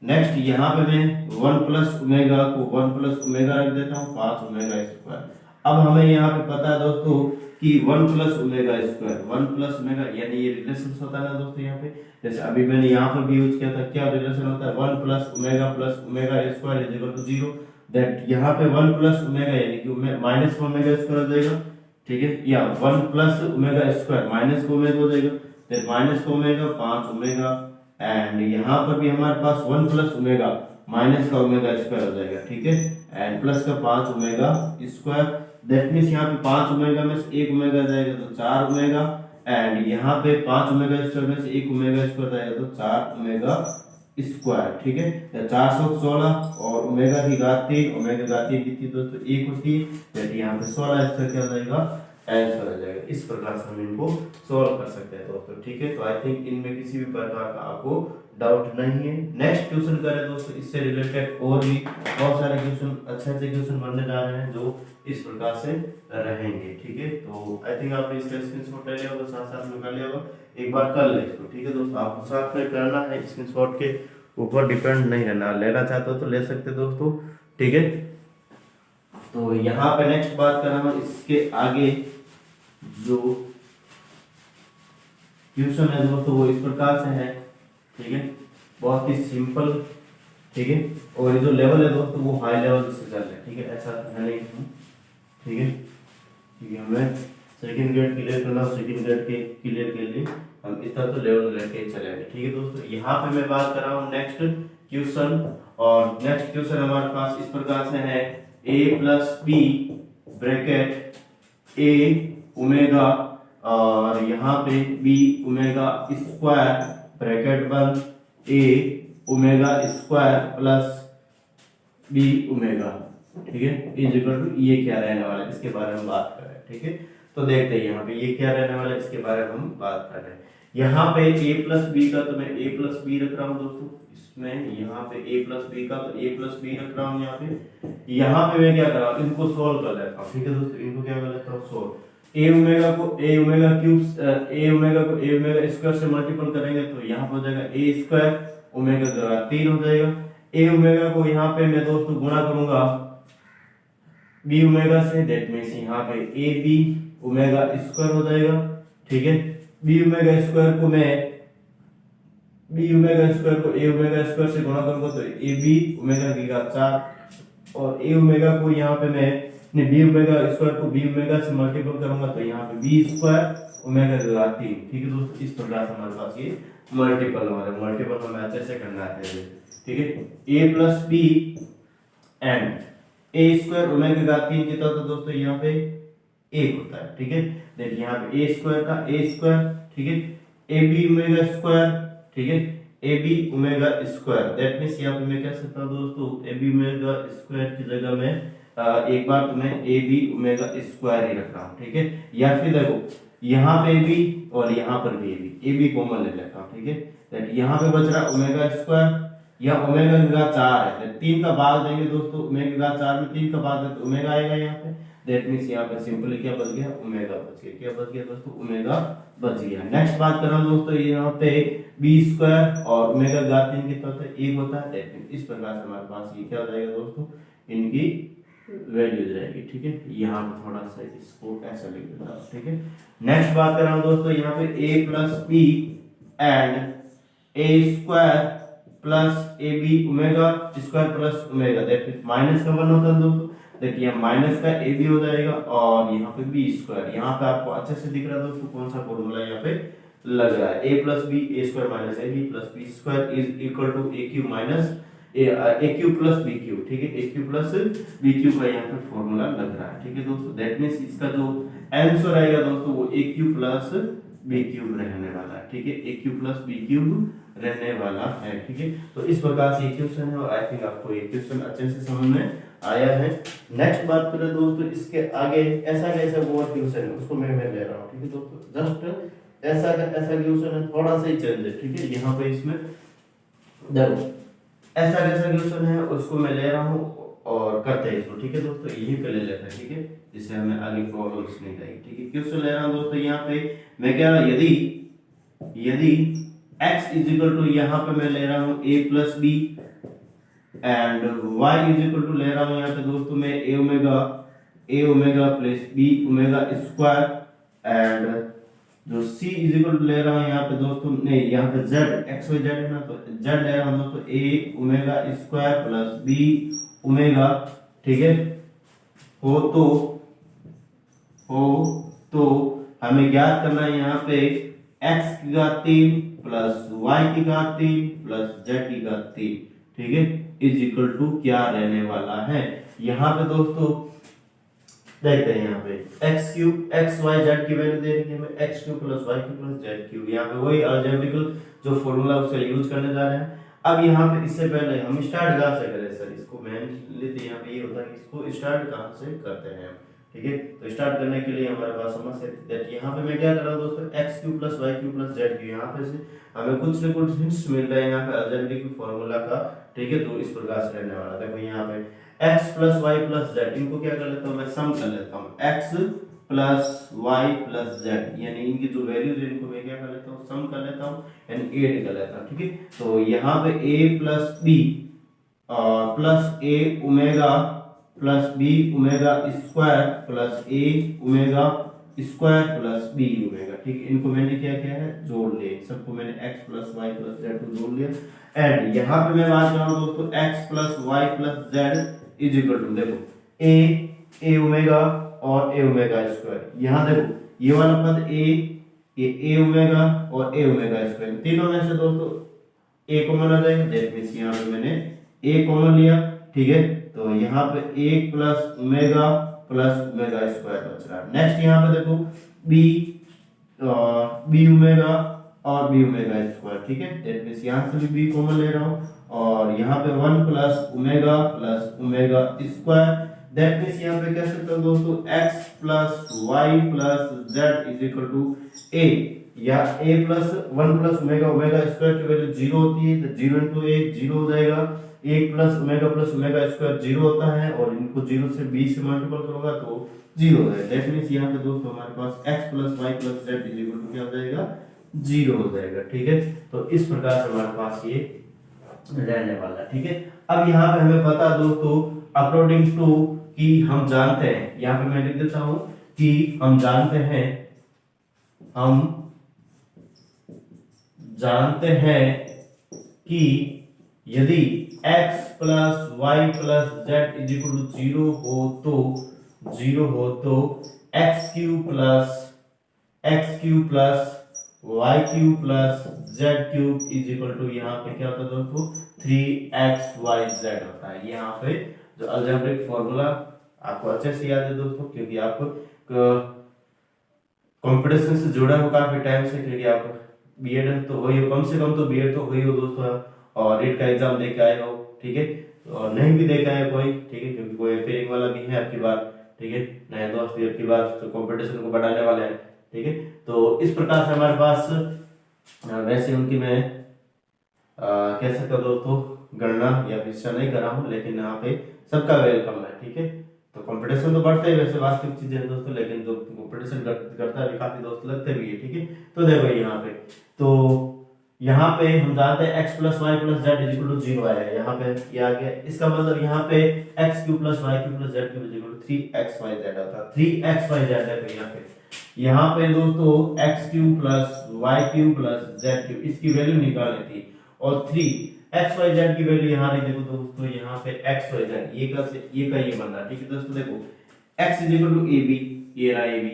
नेक्स्ट यहाँ पे मैं 1 प्लस ओमेगा को 1 प्लस ओमेगा रख देता हूँ 5 ओमेगा स्क्वायर। अब हमें यहाँ पे पता है दोस्तों कि 1 plus omega square 1 plus omega यानी ये रिलेशन होता है ना दोस्तों। यहाँ पे जैसे अभी मैंने यहाँ पर भी यूज किया था, क्या रिलेशन होता है 1 plus omega square is equal to 0। That यहाँ पे 1 प्लस ओमेगा यानी कि माइनस ओमेगा स्क्वायर हो जाएगा। ठीक है, या 1 plus omega square minus omega हो जाएगा, फिर माइनस ओमेगा 5 ओमेगा एंड यहाँ पर भी हमारे पास 1 प्लस ओमेगा माइनस का ओमेगा स्क्वायर हो जाएगा। ठीक है, एंड प्लस का 5 ओमेगा स्क्वायर। दैट मींस यहाँ पे 5 ओमेगा में से 1 ओमेगा जाएगा तो 4 ओमेगा एंड यहाँ पे 5 ओमेगा स्क्वायर में से 1 ओमेगा स्क्वायर जाएगा तो 4 ओमेगा स्क्वायर। ठीक है, 416 और ओमेगा की घात 3, ओमेगा की घात 3 कितनी दोस्तों 1 होती है, तो यहाँ पे 16 इसका क्या हो जाएगा आंसर आ जाएगा। इस प्रकार से हम इनको सॉल्व कर सकते हैं दोस्तों। ठीक है, तो आई थिंक इनमें किसी भी प्रकार का आपको डाउट नहीं है। नेक्स्ट क्वेश्चन करें दोस्तों, इससे रिलेटेड और भी बहुत सारे क्वेश्चन अच्छे क्वेश्चन बनने जा रहे हैं जो इस प्रकार से रहेंगे। ठीक है, तो आई थिंक आपने इसका स्क्रीनशॉट ले लिया होगा, साथ साथ में कर लिया होगा, एक बार कर ले इसको। ठीक है दोस्तों, आपको साथ में करना है, स्क्रीनशॉट के ऊपर डिपेंड नहीं रहना, लेना चाहते हो तो ले सकते दोस्तों। ठीक है, तो यहाँ पे नेक्स्ट बात कर रहा हूँ, इसके आगे जो क्वेश्चन है दोस्तों वो इस प्रकार से है। ठीक है, बहुत ही सिंपल। ठीक है, और ये जो लेवल है दोस्तों वो हाई लेवल से चल रहा है। ठीक है, ऐसा है नहीं। ठीक है, ठीक है, हमें सेकंड ग्रेड क्लियर करना, सेकंड ग्रेड के क्लियर के लिए हम इतना तो लेवल लेके चलेंगे। ठीक है दोस्तों, यहाँ पे मैं बात कर रहा हूँ नेक्स्ट क्वेश्चन, और नेक्स्ट क्वेश्चन हमारे पास इस प्रकार से है a plus B bracket a omega और यहाँ पे b ओमेगा स्क्वायर ब्रैकेट बंद a omega square plus b omega. ठीक है, इज इक्वल टू ये क्या रहने वाला है इसके बारे में बात कर रहे हैं। ठीक है, तो देखते हैं यहाँ पे ये क्या रहने वाला है इसके बारे में हम बात कर रहे हैं। यहाँ पे a प्लस बी का तो मैं a प्लस बी रख रहा हूँ दोस्तों, इसमें यहाँ पे a प्लस बी का तो a प्लस बी रख रहा हूँ। यहाँ पे मैं क्या कर रहा हूँ, इनको सोल्व कर लेता हूँ। ठीक है दोस्तों, इनको क्या कर लेता हूँ सोल्व। a ओमेगा को a omega cube a omega को a ओमेगा स्क्वायर से मल्टीपल करेंगे तो यहाँ पे हो जाएगा a स्क्वायर ओमेगा का 3 हो जाएगा। a ओमेगा को यहाँ पे मैं दोस्तों गुणा करूंगा b ओमेगा से, दैट मींस यहाँ पे a b ओमेगा स्क्वायर हो जाएगा। ठीक है, b ओमेगा स्क्वायर को मैं b ओमेगा स्क्वायर को a ओमेगा स्क्वायर से गुणा करूंगा तो a b ओमेगा की घात 4 और a ओमेगा को यहाँ पे मैं b ओमेगा स्क्वायर को b ओमेगा से मल्टीपल करूंगा तो यहाँ पे b स्क्वायर ओमेगा की घात 3। ठीक है दोस्तों, इस प्रकार से हमारे पास ये मल्टीपल हमारे मल्टीपल हमें अच्छे से करना है। ठीक है, a plus b and a square omega की घात 3 कितना होता है दोस्तों, यहाँ पे 1 होता है। ठीक है, देखिए यहाँ पे a स्क्वायर का a स्क्वायर। ठीक है, ab ओमेगा स्क्वायर। ठीक है, ab omega square, that means यहाँ पे मैं कह सकता हूँ दोस्तों ab ओमेगा स्क्वायर की जगह में एक बार तो मैं ab ओमेगा स्क्वायर ही रख रहा हूँ। ठीक है, या फिर देखो यहाँ पे ab और यहाँ पर भी ab कॉमन ले लेता हूँ। ठीक है, दैट यहाँ पे बच रहा ओमेगा स्क्वायर या ओमेगा की घात 4 है, 3 का भाग देंगे दोस्तों, ओमेगा की घात 4 में 3 का भाग दें तो ओमेगा आएगा यहाँ पे। दैट मींस यहाँ पे सिंपली क्या बच गया, ओमेगा बच गया। क्या बच गया दोस्तों, ओमेगा बच गया। नेक्स्ट बात कर रहा हूँ दोस्तों, यहाँ पे b स्क्वायर और ओमेगा की घात 3 कितना होता है, 1 होता है। दैट मींस इस प्रकार से हमारे पास ये क्या हो जाएगा दोस्तों, इनकी वैल्यू जाएगी। ठीक है, यहाँ पे थोड़ा सा इसको ऐसा लिख देता हूँ। ठीक है, नेक्स्ट बात कर रहा हूँ दोस्तों, यहाँ पे a plus B and a square plus A B omega square plus omega, that means minus का 1 होता है दोस्तों। देखिए माइनस का ए बी हो जाएगा और यहाँ पे बी स्क्वायर। यहाँ पे आपको अच्छे से दिख रहा है दोस्तों कौन सा फॉर्मूला यहाँ पे लग रहा है, a plus B A square minus A B plus B square is equal to A cube minus A cube plus B cube. ठीक है, A cube plus B cube का यहाँ पे फॉर्मूला लग रहा है। ठीक है दोस्तों, दैट मींस इसका जो आंसर आएगा दोस्तों वो ए क्यूब प्लस बी क्यूब रहने वाला है। ठीक है, A cube plus B cube रहने वाला है। ठीक है, तो इस प्रकार से ये क्वेश्चन है और आई थिंक आपको ये क्वेश्चन अच्छे से समझ में आया है। नेक्स्ट बात करें दोस्तों, इसके आगे ऐसा कैसा और क्वेश्चन है उसको मैं ले रहा हूँ। ठीक है दोस्तों, जस्ट ऐसा क्वेश्चन है, थोड़ा सा ही चेंज है। ठीक है, यहाँ पे इसमें देखो ऐसा कैसा क्वेश्चन है उसको मैं ले रहा हूँ और करते हैं इसको। ठीक है दोस्तों, यही पे ले लेते हैं। ठीक है, जिससे हमें आगे प्रॉब्लम्स नहीं आएगी। ठीक है, क्वेश्चन ले रहा हूँ दोस्तों, यहाँ पे मैं कह रहा हूँ यदि x इज इक्वल टू, यहाँ पे मैं ले रहा हूँ a plus B and y is equal to ले रहा हूँ यहाँ पे दोस्तों मैं a omega plus b omega square and जो c इज इक्वल टू ले रहा हूँ यहाँ पे दोस्तों, नहीं यहाँ पे z x y z है ना, तो z ले रहा हूँ दोस्तों a omega square plus b omega. ठीक है, हो तो हमें ज्ञात करना है यहाँ पे x की घात 3 प्लस y की घात 3 प्लस z की घात 3। ठीक है, इज इक्वल टू क्या रहने वाला है। यहाँ पे दोस्तों देखते हैं, यहाँ पे x cube x y z की वैल्यू दे रही है हमें, x cube plus y cube plus z cube. यहाँ पे वही अलजेब्रिकल जो फॉर्मूला उसका यूज करने जा रहे हैं। अब यहाँ पे इससे पहले हम स्टार्ट कहाँ से करें सर, इसको मैं लेते यहाँ पे ये होता है कि इसको स्टार्ट कहाँ से करते हैं। ठीक है, तो स्टार्ट करने के लिए हमारे पास समझ दैट यहाँ पे मैं क्या कर रहा हूँ दोस्तों, x cube plus y cube plus z cube. यहाँ पे से हमें कुछ न कुछ हिंट्स मिल रहे हैं यहाँ पे अलजेब्रिक फॉर्मूला का। ठीक है, तो इस प्रकार से रहने वाला। देखो यहाँ पे x plus y plus z, इनको क्या कर लेता हूँ मैं, सम कर लेता हूँ x plus y plus z, यानी इनकी जो वैल्यूज है इनको मैं क्या कर लेता हूँ, सम कर लेता हूँ यानी ऐड कर लेता हूँ। ठीक है, तो यहाँ पे a plus b plus a omega plus b omega square plus a omega square plus b omega. ठीक है, इनको मैंने क्या किया है, जोड़ लिया, सबको मैंने x plus y plus z को जोड़ लिया। एंड यहाँ पे मैं बात कर रहा हूँ दोस्तों x plus y plus z is equal to, देखो a ओमेगा और a ओमेगा स्क्वायर। यहाँ देखो ये वाला पद ये a ओमेगा और a ओमेगा स्क्वायर, तीनों में से दोस्तों a कॉमन आ जाएगा। दैट मींस यहाँ पे मैंने a कॉमन लिया। ठीक है, तो यहाँ पे a प्लस ओमेगा स्क्वायर बच रहा है। नेक्स्ट यहाँ पे देखो b ओमेगा और b ओमेगा स्क्वायर। ठीक है, दैट मींस यहाँ से भी b कॉमन ले रहा हूँ और यहाँ पे 1 plus omega square. That means यहाँ पे कह सकते हो दोस्तों x plus y plus z is equal to a, या a plus 1 plus omega square की वैल्यू 0 होती है, तो 0 into a 0 हो जाएगा। 1 प्लस ओमेगा स्क्वायर 0 होता है और इनको 0 से b से मल्टीपल करोगा तो 0 हो जाएगा। दैट मींस यहाँ पे दोस्तों हमारे पास x plus y plus z is equal to क्या हो जाएगा, 0 हो जाएगा। ठीक है, तो इस प्रकार से हमारे पास ये रहने वाला है। ठीक है, अब यहाँ पे हमें पता दोस्तों अकॉर्डिंग टू कि हम जानते हैं, यहाँ पे मैं लिख देता हूं कि हम जानते हैं कि यदि x plus y plus z is equal to 0 हो तो x cube plus y cube plus z cube is equal to, यहाँ पे क्या होता है दोस्तों 3xyz होता है। यहाँ पे जो अलजेब्रिक फॉर्मूला आपको अच्छे से याद है दोस्तों, क्योंकि आप कंपटीशन से जुड़ा हो काफी टाइम से, क्योंकि आप बीएड तो हुई हो, कम से कम तो बीएड तो हुई हो दोस्तों, और नीट का एग्जाम दे के आए हो। ठीक है, और नहीं भी दे के आए कोई, ठीक है, क्योंकि कोई अपेयरिंग वाला भी है आपकी बार। ठीक है, नए दोस्त भी आपकी बार तो कंपटीशन को बढ़ाने वाले हैं। ठीक है, तो इस प्रकार से हमारे पास वैसे उनकी मैं कह सकता हूँ दोस्तों गणना या विश्लेषण नहीं कर रहा हूँ, लेकिन यहाँ पे सबका वेलकम है। ठीक है, तो कंपटीशन तो बढ़ते हैं वैसे वास्तविक चीजें हैं दोस्तों, लेकिन जो कंपटीशन करता है काफी दोस्त लगते भी है। ठीक है, तो देखो यहाँ पे हम जानते हैं x plus Y plus Z is equal to 0 आया है, यहाँ पे ये आ गया। इसका मतलब यहाँ पे x cube plus Y cube plus Z cube is equal to 3xyz आता है। 3xyz है तो यहाँ पे दोस्तों x cube plus Y cube plus Z cube इसकी वैल्यू निकालनी थी, और 3xyz की वैल्यू यहाँ नहीं, देखो दोस्तों यहाँ पे xyz ये बन रहा है। ठीक है दोस्तों, देखो x is equal to ab, ये रहा ab।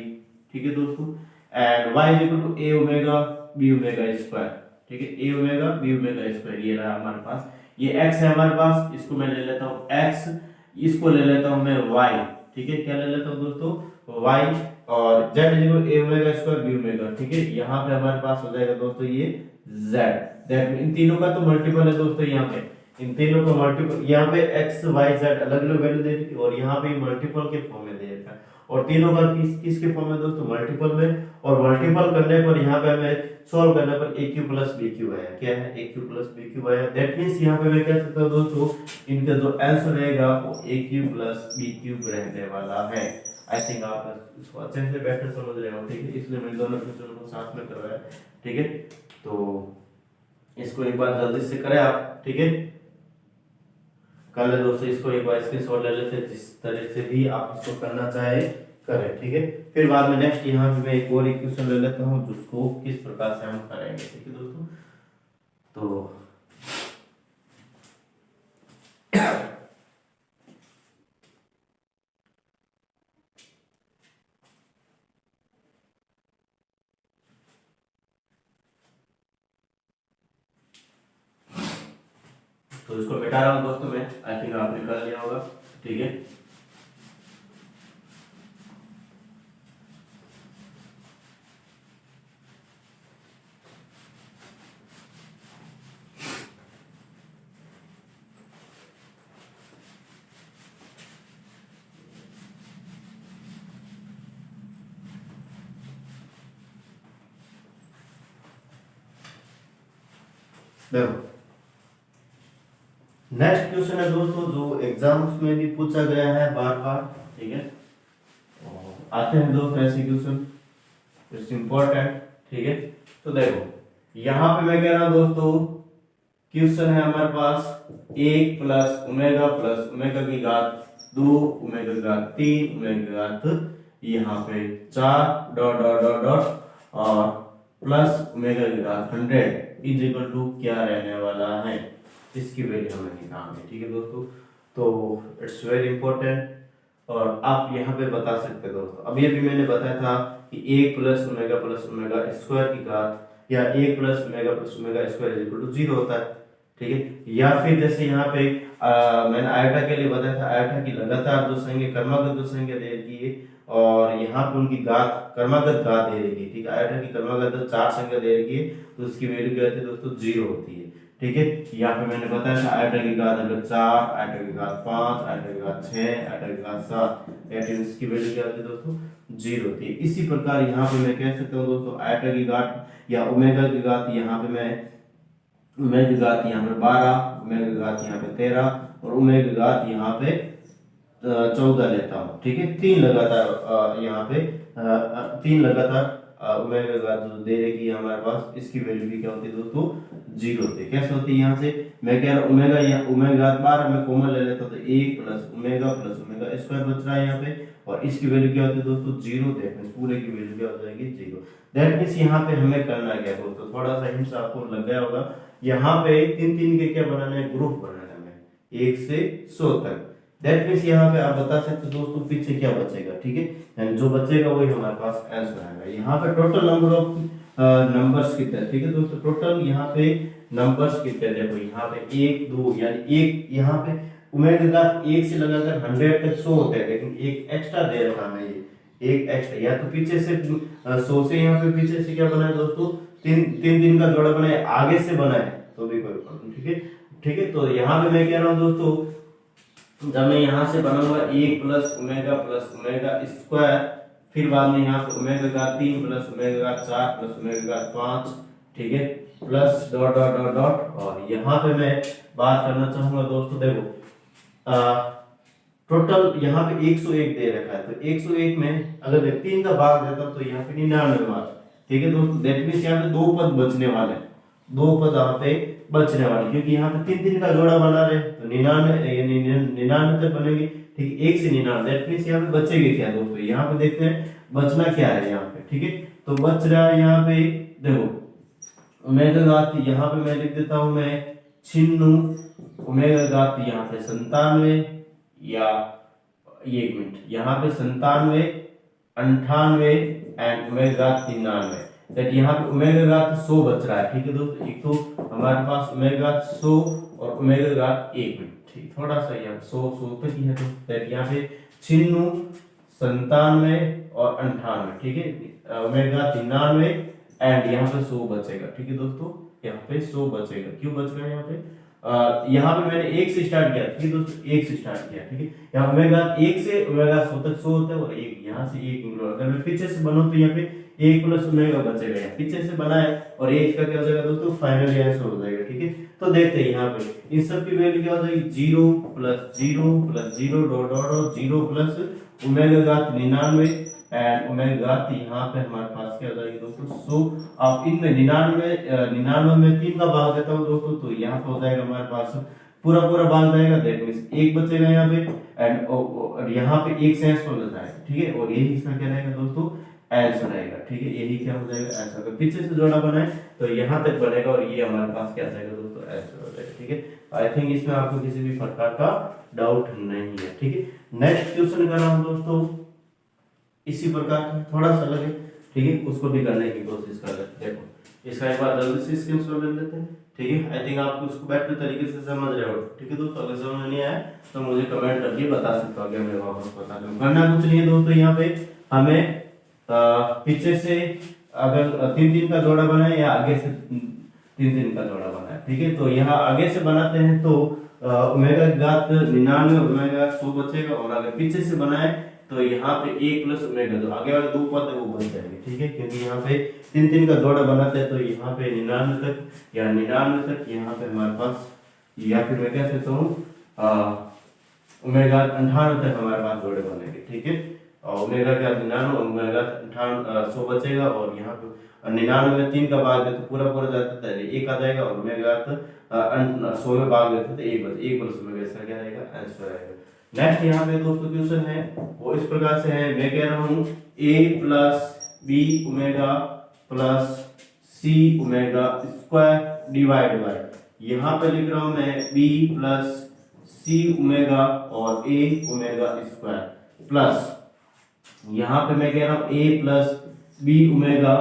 ठीक है दोस्तों, and y is equal to a omega b omega square. ठीक है, a omega b omega square ये रहा हमारे पास। ये x है हमारे पास, इसको मैं ले लेता हूँ x, इसको ले लेता हूँ मैं y। ठीक है, क्या ले लेता हूँ दोस्तों y, और z is equal a omega square b omega. ठीक है, यहाँ पे हमारे पास हो जाएगा दोस्तों ये z। दैट इन तीनों का तो मल्टीपल है दोस्तों, यहाँ पे इन तीनों का मल्टीपल, यहाँ पे x y z अलग अलग वैल्यू दे रखी है और यहाँ पे मल्टीपल के फॉर्म में दे रखा है, और तीनों का किसके फॉर्म में दोस्तों, मल्टीपल में। और मल्टीपल करने पर यहाँ पे हमें सॉल्व करने पर a cube plus B cube आया, क्या है, a cube plus B cube आया। दैट मींस यहाँ पे मैं कह सकता हूँ दोस्तों इनका जो आंसर रहेगा वो a cube plus B cube रहने वाला है। आई थिंक आप इसको अच्छे से बेटर समझ रहे हो, ठीक है, इसलिए मैंने दोनों क्वेश्चन को साथ में करवाया, ठीक है। तो इसको एक बार जल्दी से करें आप, ठीक है, कर ले दोस्तों, इसको एक बार स्क्रीनशॉट ले लेते हैं, जिस तरह से भी आप इसको करना चाहे करें, ठीक है। फिर बाद में नेक्स्ट यहाँ पे मैं एक और इक्वेशन ले लेता हूँ जिसको किस प्रकार से हम करेंगे, ठीक है दोस्तों। तो इसको मिटा रहा हूँ दोस्तों मैं, आई थिंक आपने कर लिया होगा, ठीक है। देखो नेक्स्ट क्वेश्चन है दोस्तों जो एग्जाम्स में भी पूछा गया है बार बार, ठीक है। आते हैं दोस्तों ऐसे क्वेश्चन, इट्स इम्पोर्टेंट, ठीक है। तो देखो यहाँ पे मैं कह रहा हूँ दोस्तों क्वेश्चन है हमारे पास 1 प्लस ओमेगा की घात 2 ओमेगा की घात 3 ओमेगा की घात यहाँ पे 4 डॉट डॉट डॉट डॉट और प्लस ओमेगा की घात 100 इज इक्वल टू क्या रहने वाला है, इसकी वैल्यू हमें निकालनी है, ठीक है दोस्तों। तो इट्स वेरी इंपॉर्टेंट और आप यहाँ पे बता सकते हैं दोस्तों, अभी अभी मैंने बताया था कि 1 प्लस ओमेगा स्क्वायर की घात या 1 plus omega square is equal to 0 होता है, ठीक है। या फिर जैसे यहाँ पे मैंने आयोटा के लिए बताया था, आयोटा की लगातार जो संख्या क्रमागत जो संख्या दे रखी है और यहाँ पे उनकी घात क्रमागत घात दे रखी है, ठीक है। आयोटा की क्रमागत 4 संख्या दे रखी है तो उसकी वैल्यू क्या होती है दोस्तों, 0 होती है, ठीक है। यहाँ पे मैंने बताया था आयोटा की घात अगर 4, आयोटा की घात 5, आयोटा की घात 6, आयोटा की घात 7, दैट मींस इसकी वैल्यू क्या होती है दोस्तों, 0 होती है। इसी प्रकार यहाँ पे मैं कह सकता हूँ दोस्तों आयोटा की घात या ओमेगा की घात, यहाँ पे मैं ओमेगा की घात यहाँ पे 12, ओमेगा की घात यहाँ पे 13 और ओमेगा की घात यहाँ पे 14 लेता हूँ, ठीक है। 3 लगातार यहाँ पे 3 लगातार ओमेगा की घात जो दे रही है हमारे पास, इसकी वैल्यू भी क्या होती है दोस्तों, 0 होती है। कैसे होती है, यहाँ से मैं कह रहा हूँ ओमेगा या ओमेगा 12 में कॉमन ले लेता हूँ तो 1 प्लस ओमेगा स्क्वायर बच रहा है यहाँ पे और इसकी वैल्यू क्या होती है दोस्तों, 0। दैट मींस पूरे की वैल्यू क्या हो जाएगी, 0। दैट मींस यहाँ पे हमें करना क्या है दोस्तों, थोड़ा सा हिंट्स आपको लग गया होगा। यहाँ पे 3 के क्या बनाना है, ग्रुप बनाना है हमें 1 से 100 तक। दैट मींस यहाँ पे आप बता सकते हो दोस्तों पीछे क्या बचेगा, ठीक है, यानी जो बचेगा वही हमारे पास आंसर आएगा। यहाँ पे टोटल नंबर ऑफ नंबर्स कितने, ठीक है दोस्तों, टोटल यहाँ पे नंबर्स कितने, देखो यहाँ पे 1 2 यानी एक यहाँ पे ओमेगा का 1 से लगाकर 100 तक 100 होते हैं, लेकिन एक एक्स्ट्रा दे रखा है ये, एक एक्स्ट्रा, या तो पीछे से 100 से यहाँ पे पीछे से क्या बना है दोस्तों, तीन का जोड़ा बना है, आगे से बना है तो भी कोई प्रॉब्लम, ठीक है, ठीक है। तो यहाँ पे मैं कह रहा हूँ दोस्तों जब मैं यहाँ से बनाऊंगा 1 प्लस ओमेगा स्क्वायर, फिर बाद में यहाँ पे ओमेगा का 3 प्लस ओमेगा का 4 प्लस ओमेगा का 5, ठीक है, plus dot dot dot dot और यहाँ पे मैं बात करना चाहूंगा दोस्तों, देखो टोटल यहाँ पे 101 दे रखा है, तो 101 में अगर 3 का भाग देता तो यहाँ पे 99 मार्क, ठीक है दोस्तों। दैट मींस यहाँ पे 2 पद बचने वाले, 2 पद यहाँ पे बचने वाले, क्योंकि यहाँ पे 3 का जोड़ा बना रहे तो 99 तक बनेगी, ठीक है, 1 से 99। दैट मींस यहाँ पे बचेगी क्या दोस्तों, यहाँ पे देखते हैं बचना क्या है यहाँ पे, ठीक है। तो बच रहा है यहाँ पे देखो ओमेगा घात, यहाँ पे मैं लिख देता हूँ मैं 96 ओमेगा घात यहाँ पे 97 या 1 मिनट यहाँ पे 97 98 एंड ओमेगा 93, दैट यहाँ पे ओमेगा घात 100 बच रहा है, ठीक है दोस्तों। एक तो हमारे पास ओमेगा 100 और ओमेगा घात 1 मिनट, ठीक, थोड़ा सा यहाँ 100 तक ही है, तो दैट यहाँ पे 96 97 और 98, ठीक है, ओमेगा 93 एंड यहाँ पे 100 बचेगा, ठीक है दोस्तों। यहाँ पे 100 बचेगा। क्यों बच रहा है यहाँ पे? यहाँ पे मैंने 1 से स्टार्ट किया, ठीक है दोस्तों, 1 से स्टार्ट किया, ठीक है। यहाँ ओमेगा 1 से ओमेगा 100 तक 100 होता है और 1 यहाँ से 1 इंक्लूड। अगर मैं पीछे से बनाऊं तो यहाँ पे 1 प्लस ओमेगा बचेगा, यहाँ पीछे से बनाए और 1 का क्या हो जाएगा दोस्तों, फाइनल आंसर हो जाएगा, ठीक है। तो देखते हैं यहाँ पे इन सब की वैल्यू क्या हो जाएगी, 0 plus 0 plus 0 dot dot 0 plus omega घात 99 एंड ओमेगा घात यहाँ पे हमारे पास क्या हो जाएगी दोस्तों 100। अब इनमें 99 में 3 का भाग देता हूँ दोस्तों, तो यहाँ पे हो जाएगा हमारे पास पूरा पूरा भाग जाएगा, दैट मींस 1 बचेगा यहाँ पे एंड यहाँ पे 1 से आंसर हो जाएगा, ठीक है। और यही इसका क्या रहेगा दोस्तों, आंसर रहेगा, ठीक है। यही क्या हो जाएगा, आंसर। अगर पीछे से जोड़ा बनाए तो यहाँ तक बनेगा और ये हमारे पास क्या जाएगा दोस्तों, आंसर हो जाएगा, ठीक है। आई थिंक इसमें आपको किसी भी प्रकार का डाउट नहीं है, ठीक है। नेक्स्ट क्वेश्चन कर रहा हूँ दोस्तों, इसी प्रकार का थोड़ा सा लगे, ठीक है, उसको भी करने की कोशिश कर लेते हैं। देखो इसका एक बार जल्दी से स्क्रीनशॉट ले लेते हैं, ठीक है। आई थिंक आप उसको बेटर तरीके से समझ रहे हो, ठीक है दोस्तों। अगर समझ नहीं आया तो मुझे कमेंट करके बता सकते हो, अगर मैं वापस बता दूं। करना कुछ नहीं है दोस्तों, यहाँ पे हमें पीछे से अगर 3-3 का जोड़ा बनाए या आगे से 3-3 का जोड़ा बनाए, ठीक है। तो यहाँ आगे से बनाते हैं तो ओमेगा घात 99 ओमेगा 100 बचेगा और अगर पीछे से बनाए तो यहाँ पे 1 प्लस ओमेगा, जो आगे वाले 2 पद है वो बन जाएंगे, ठीक है। क्योंकि यहाँ पे 3-3 का जोड़ा बनाते हैं तो यहाँ पे 99 तक या 99 तक यहाँ पे हमारे पास, या फिर मैं कह सकता हूँ ओमेगा 98 तक हमारे पास जोड़े बनेंगे, ठीक है। और ओमेगा का 99 ओमेगा 98 100 बचेगा और यहाँ पे 99 में 3 का भाग देते तो पूरा पूरा जाता है 1 आ जाएगा और ओमेगा 100 में भाग देते तो 1 बचे, 1 प्लस ओमेगा, इसका क्या आएगा, आंसर आएगा। नेक्स्ट यहाँ पे दोस्तों क्वेश्चन है वो इस प्रकार से है, मैं कह रहा हूँ a plus B omega plus C omega square divide by, यहाँ पे लिख रहा हूँ मैं b प्लस सी ओमेगा और a ओमेगा स्क्वायर प्लस यहाँ पे मैं कह रहा हूँ a plus B omega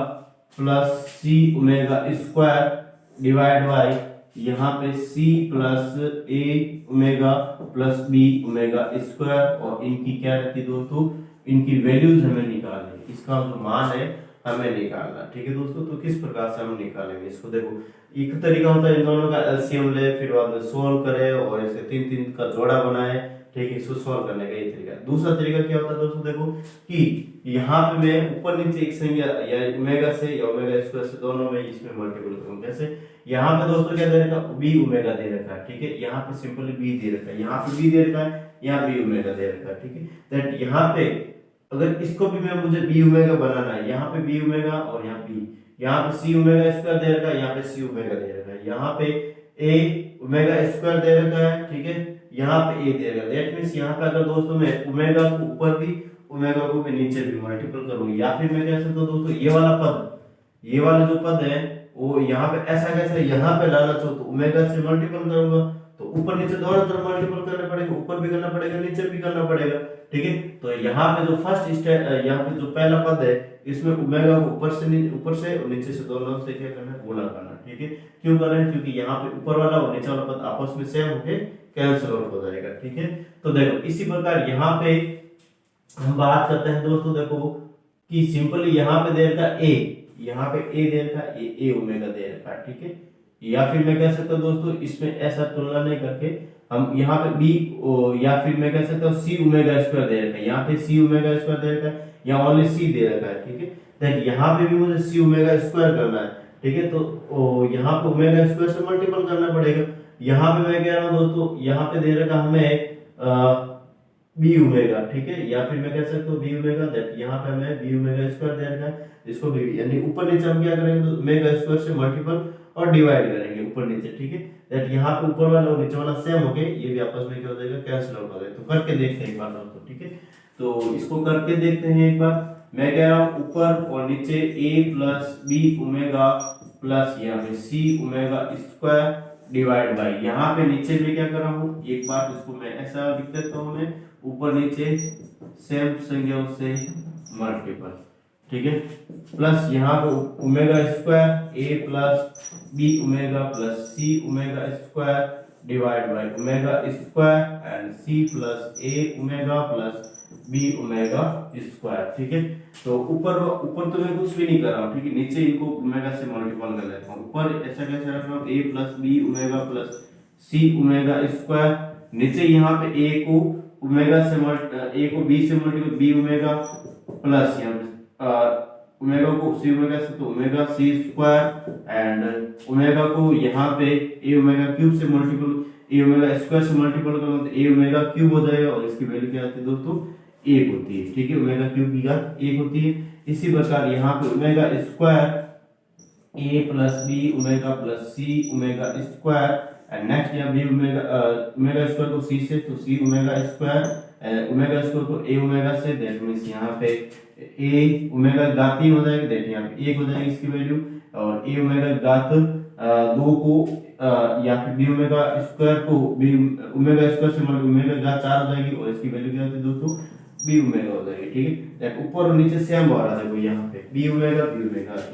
plus C omega square divide by यहाँ पे c plus a omega plus b omega square, और इनकी क्या रहती है दोस्तों, इनकी वैल्यूज हमें निकालनी, इसका जो मान है हमें निकालना, ठीक है दोस्तों। तो किस प्रकार से हम निकालेंगे इसको, देखो एक तरीका होता है इन दोनों का एलसीएम ले फिर बाद में सोल्व करे और ऐसे 3-3 का जोड़ा बनाए, ठीक है, इसको सोल्व करने का ये तरीका। दूसरा तरीका क्या होता है दोस्तों, देखो कि यहाँ पे मैं ऊपर नीचे एक संख्या या ओमेगा से या ओमेगा स्क्वायर से दोनों में इसमें मल्टीपल करूँ, कैसे, यहाँ पे दोस्तों क्या दे रखा है, बी ओमेगा दे रखा है, ठीक है। यहाँ पे सिंपली बी दे रखा है, यहाँ पे बी दे रखा है, यहाँ बी ओमेगा दे रखा है, ठीक है। दैट यहाँ पे अगर इसको भी मैं मुझे बी ओमेगा बनाना है, यहाँ पे बी ओमेगा और यहाँ बी, यहाँ पे सी ओमेगा स्क्वायर दे रखा है, यहाँ पे सी ओमेगा दे रखा है, यहाँ पे ए ओमेगा स्क्वायर दे रखा है, ठीक है, यहाँ पे ए दे रखा है। दैट मींस यहाँ पे अगर दोस्तों मैं ओमेगा को ऊपर भी ओमेगा को मैं नीचे भी मल्टीपल करूँ, या फिर मैं कह सकता हूँ दोस्तों ये वाला पद, ये वाला जो पद है वो यहाँ पे ऐसा कैसे यहाँ पे लाना चाहो तो ओमेगा से मल्टीपल करूंगा तो ऊपर नीचे दोनों तरफ मल्टीपल करना पड़ेगा, ऊपर भी करना पड़ेगा नीचे भी करना पड़ेगा, ठीक है। तो यहाँ पे जो फर्स्ट स्टेप, यहाँ पे जो पहला पद है इसमें ओमेगा को ऊपर से और नीचे से दोनों से क्या करना है, गुणा करना, ठीक है। क्यों कर रहे हैं, क्योंकि यहाँ पे ऊपर वाला और नीचे वाला पद आपस में सेम होके कैंसिल आउट हो जाएगा, ठीक है। तो देखो इसी प्रकार यहाँ पे हम बात करते हैं दोस्तों, देखो कि सिंपली यहाँ पे दे रखा ए, यहाँ पे ए दे रखा है, ए ओमेगा दे रखा है, ठीक है। या फिर मैं कह सकता हूँ दोस्तों इसमें ऐसा तुलना नहीं करके हम यहाँ पे बी या फिर मैं कह सकता हूँ सी ओमेगा स्क्वायर दे रखा है, यहाँ पे सी ओमेगा स्क्वायर दे रखा है, यहाँ ओनली सी दे रखा है, ठीक है। देन यहाँ पे भी मुझे सी ओमेगा स्क्वायर करना है, ठीक है। तो यहाँ पे ओमेगा स्क्वायर से मल्टीपल करना पड़ेगा। यहाँ पे मैं कह रहा हूँ दोस्तों यहाँ पे दे रखा हमें बी ओमेगा, ठीक है, या फिर मैं कह सकता हूँ बी ओमेगा, दैट यहाँ पे हमें बी ओमेगा स्क्वायर दे रखा है, इसको भी यानी ऊपर नीचे हम क्या करेंगे तो ओमेगा स्क्वायर से मल्टीपल और डिवाइड करेंगे ऊपर नीचे, ठीक है। दैट यहाँ पे ऊपर वाला और नीचे वाला सेम हो गए, ये भी आपस में क्या हो जाएगा, कैंसिल आउट हो जाएगा। तो करके देखते हैं एक बार दोस्तों, ठीक है। तो इसको करके देखते हैं एक बार, मैं कह रहा हूँ ऊपर और नीचे a plus B omega plus यहाँ पे C omega square divide by, यहाँ पे नीचे में क्या कर रहा हूँ, एक बार इसको मैं ऐसा लिख देता हूँ, मैं ऊपर नीचे सेम संख्याओं से मल्टीपल, ठीक है, प्लस यहाँ पे omega square a plus B omega plus C omega square divide by omega square and c plus a omega plus B omega square. ठीक है, तो ऊपर ऊपर तो मैं कुछ भी नहीं कर रहा हूँ, ठीक है, नीचे इनको ओमेगा से मल्टीपल कर लेता हूँ। ऊपर ऐसा कैसे रख रहा हूँ, ए plus B omega plus C omega square, नीचे यहाँ पे ए को ओमेगा से ए को बी से मल्टीपल बी ओमेगा प्लस यहाँ पे ओमेगा को सी ओमेगा से तो omega C square and omega को यहाँ पे ए ओमेगा क्यूब से मल्टीपल ए ओमेगा स्क्वायर से मल्टीपल करो तो ए ओमेगा क्यूब हो जाएगा और इसकी वैल्यू क्या आती है दोस्तों, 1 होती है। ठीक है, ओमेगा क्यूब की घात 1 होती है। इसी प्रकार यहाँ पे omega square A plus B omega plus C omega square and next यहाँ बी ओमेगा ओमेगा स्क्वायर को सी से तो C omega square omega square को ए ओमेगा से, दैट मींस यहाँ पे ए ओमेगा घात 3 हो जाएगी, दैट यहाँ पे 1 हो जाएगी इसकी वैल्यू, और ए ओमेगा घात 2 को या फिर बी ओमेगा स्क्वायर को बी ओमेगा स्क्वायर से मतलब ओमेगा घात 4 हो जाएगी और इसकी वैल्यू क्या होती है दोस्तों, बी ओमेगा हो जाएगी। ठीक है, दैट ऊपर और नीचे सेम हो रहा है, देखो यहाँ पे बी ओमेगा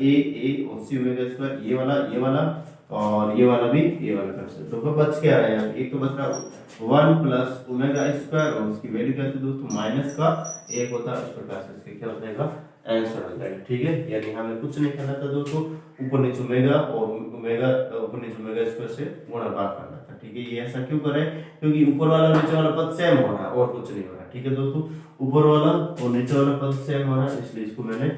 ए और सी ओमेगा स्क्वायर, ये वाला और ये वाला भी ये वाला कर सकते हो। तो बच क्या रहा है, एक तो बच रहा 1 प्लस ओमेगा स्क्वायर और उसकी वैल्यू क्या होती है दोस्तों, माइनस का 1 होता है। इस प्रकार से इसके क्या हो जाएगा, आंसर हो जाएगा। ठीक है, यानी हमें कुछ नहीं करना था दोस्तों, ऊपर नीचे ओमेगा और ओमेगा ऊपर नीचे ओमेगा स्क्वायर से गुणा भाग करना था। ठीक है, ये ऐसा क्यों करें, क्योंकि ऊपर वाला नीचे वाला पद सेम हो रहा है और कुछ नहीं हो रहा। ठीक है दोस्तों, ऊपर वाला और नीचे वाला पद सेम हो रहा है, इसलिए इसको मैंने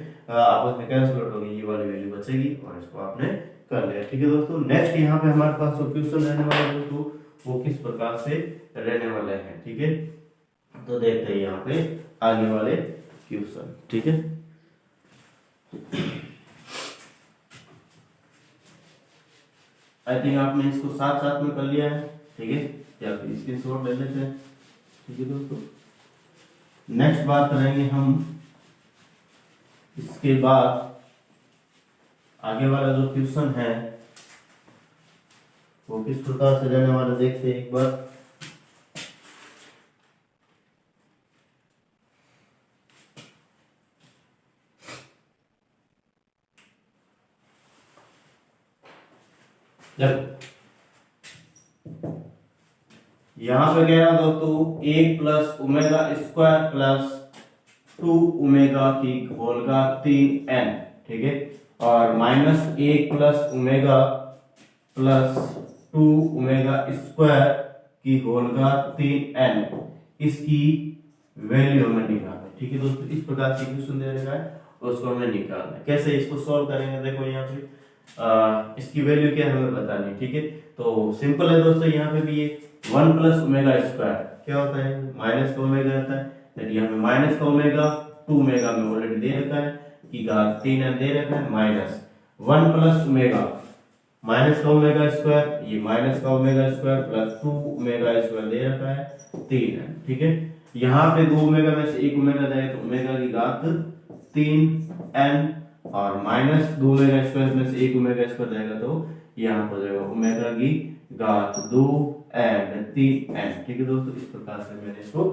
आपस में कैंसिल कर दूंगी, ये वाली वैल्यू बचेगी और इसको आपने कर लिया। ठीक है दोस्तों, नेक्स्ट यहाँ पे हमारे पास जो क्वेश्चन रहने वाला है दोस्तों, वो किस प्रकार से रहने वाले हैं। ठीक है, तो देखते हैं यहाँ पे आगे वाले क्वेश्चन। ठीक है, आई थिंक आपने इसको साथ साथ में कर लिया है। ठीक है, या फिर स्क्रीनशॉट ले लेते हैं। ठीक है दोस्तों, नेक्स्ट बात करेंगे हम इसके बाद आगे वाला जो क्वेश्चन है वो किस प्रकार से रहने वाला, देखते हैं एक बार। यहां पे कह रहा दोस्तों 1 plus omega square plus 2 omega की होल का 3n। ठीक है, और minus 1 plus omega plus 2 omega square की होल का 3n, इसकी वैल्यू हमें निकालना है। ठीक है दोस्तों, इस प्रकार से क्वेश्चन दे रखा है और उसको हमें निकालना है। कैसे इसको सॉल्व करेंगे, देखो यहाँ पे इसकी वैल्यू क्या हमें बतानी। ठीक है, तो सिंपल है दोस्तों, यहाँ पे भी ये 1 प्लस ओमेगा स्क्वायर क्या होता है, माइनस का ओमेगा होता है, यदि हमें माइनस का ओमेगा 2 ओमेगा में ऑलरेडी दे रखा है कि घात 3n दे रखा है, माइनस 1 प्लस ओमेगा माइनस का ओमेगा स्क्वायर, ये माइनस का omega square plus 2 omega square दे रखा है 3n। ठीक है, यहाँ पे 2 ओमेगा में से 1 ओमेगा जाएगा तो ओमेगा की घात 3n और माइनस 2 ओमेगा स्क्वायर में से 1 ओमेगा स्क्वायर जाएगा तो यहाँ हो जाएगा ओमेगा की घात 2 एंड 3n। ठीक है दोस्तों, इस प्रकार से मैंने इसको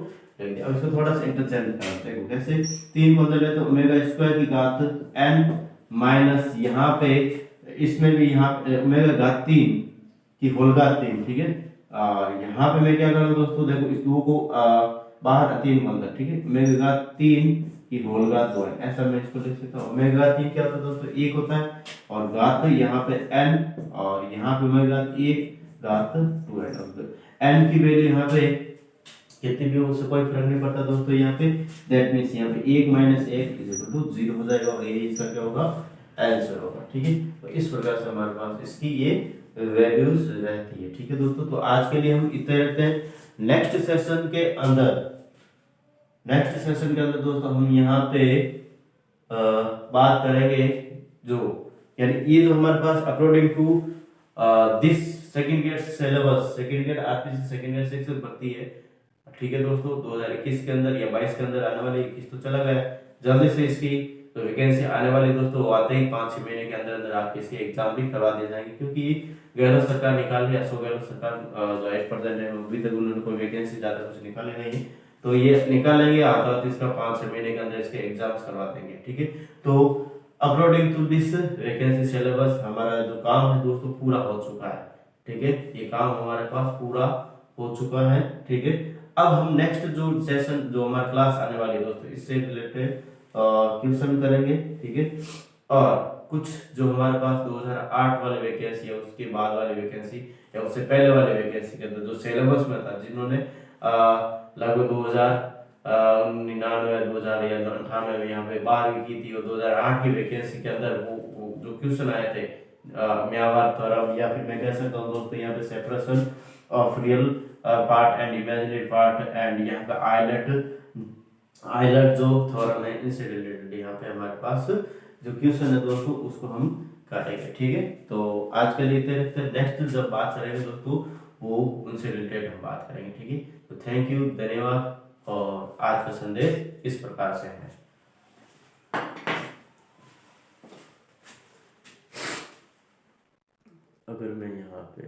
लिख दिया। अब इसको थोड़ा सा इंटरचेंज करते हैं, कैसे 3 को ले तो ओमेगा स्क्वायर की घात n माइनस यहाँ पे इसमें भी यहाँ ओमेगा घात 3 की होल घात 3। ठीक है, और यहाँ पे मैं क्या करूँ दोस्तों, देखो इस 2 को बाहर 3 को अंदर। ठीक है, ओमेगा घात 3 की होल घात 2 है, ऐसा मैं इसको लिख सकता हूँ। ओमेगा घात 3 क्या होता है दोस्तों, 1 होता है और घात यहाँ पे n और यहाँ पे ओमेगा घात 1 घात 2 है। n की वैल्यू यहाँ पे कितनी भी हो उससे कोई फर्क नहीं पड़ता दोस्तों यहाँ पे, दैट मींस यहाँ पे 1 माइनस 1 इज इक्वल टू 0 हो जाएगा और ये इसका क्या होगा, आंसर होगा। ठीक है, तो इस प्रकार से हमारे पास इसकी ये वैल्यूज रहती है। ठीक है दोस्तों, तो आज के लिए हम इतने रखते हैं। नेक्स्ट सेशन के अंदर दोस्तों हम यहाँ पे बात करेंगे जो यानी ये जो हमारे पास according to this second grade syllabus, second grade RPC second grade section भर्ती है। ठीक है दोस्तों, 2021 के अंदर या 22 के अंदर आने वाली, 21 तो चला गया, जल्दी से इसकी तो वैकेंसी आने वाली दोस्तों, आते ही 5-6 महीने के अंदर अंदर आपके इसके एग्जाम भी करवा दिए जाएंगे, क्योंकि गहलोत सरकार निकाल रही है। सो गहलोत सरकार जो 8% है अभी तक उन्होंने कोई वैकेंसी ज्यादा कुछ निकाले नहीं है, तो ये निकालेंगे आता इसका 5-6 महीने के अंदर इसके एग्जाम्स करवा देंगे। ठीक है, तो according to this vacancy syllabus हमारा जो काम है दोस्तों पूरा हो चुका है। ठीक है, ये काम हमारे पास पूरा हो चुका है। ठीक है, अब हम नेक्स्ट जो सेशन जो हमारी क्लास आने वाली है दोस्तों, इससे रिलेटेड क्वेश्चन करेंगे, ठीक है। और कुछ जो हमारे पास 2008 वाले वैकेंसी है, उसके बाद वाले वैकेंसी या उससे पहले वाले वैकेंसी के अंदर जो सिलेबस में था, जिन्होंने लगभग 2099 2000 या 98 में यहाँ पे 12वीं की थी, और 2008 की वैकेंसी के अंदर वो जो क्वेश्चन आए थे म्यावार थ्योरम, या फिर मैं कह सकता हूँ दोस्तों यहाँ पे separation of real part and imaginary part, and यहाँ पे आइलट जो थ्योरम है, इनसे रिलेटेड यहाँ पे हमारे पास जो क्वेश्चन है दोस्तों उसको हम करेंगे, ठीक है। तो आज के लिए नेक्स्ट जब बात करेंगे दोस्तों वो उनसे रिलेटेड हम बात करेंगे, ठीक है। तो थैंक यू, धन्यवाद। और आज का संदेश इस प्रकार से है। अगर मैं यहाँ पे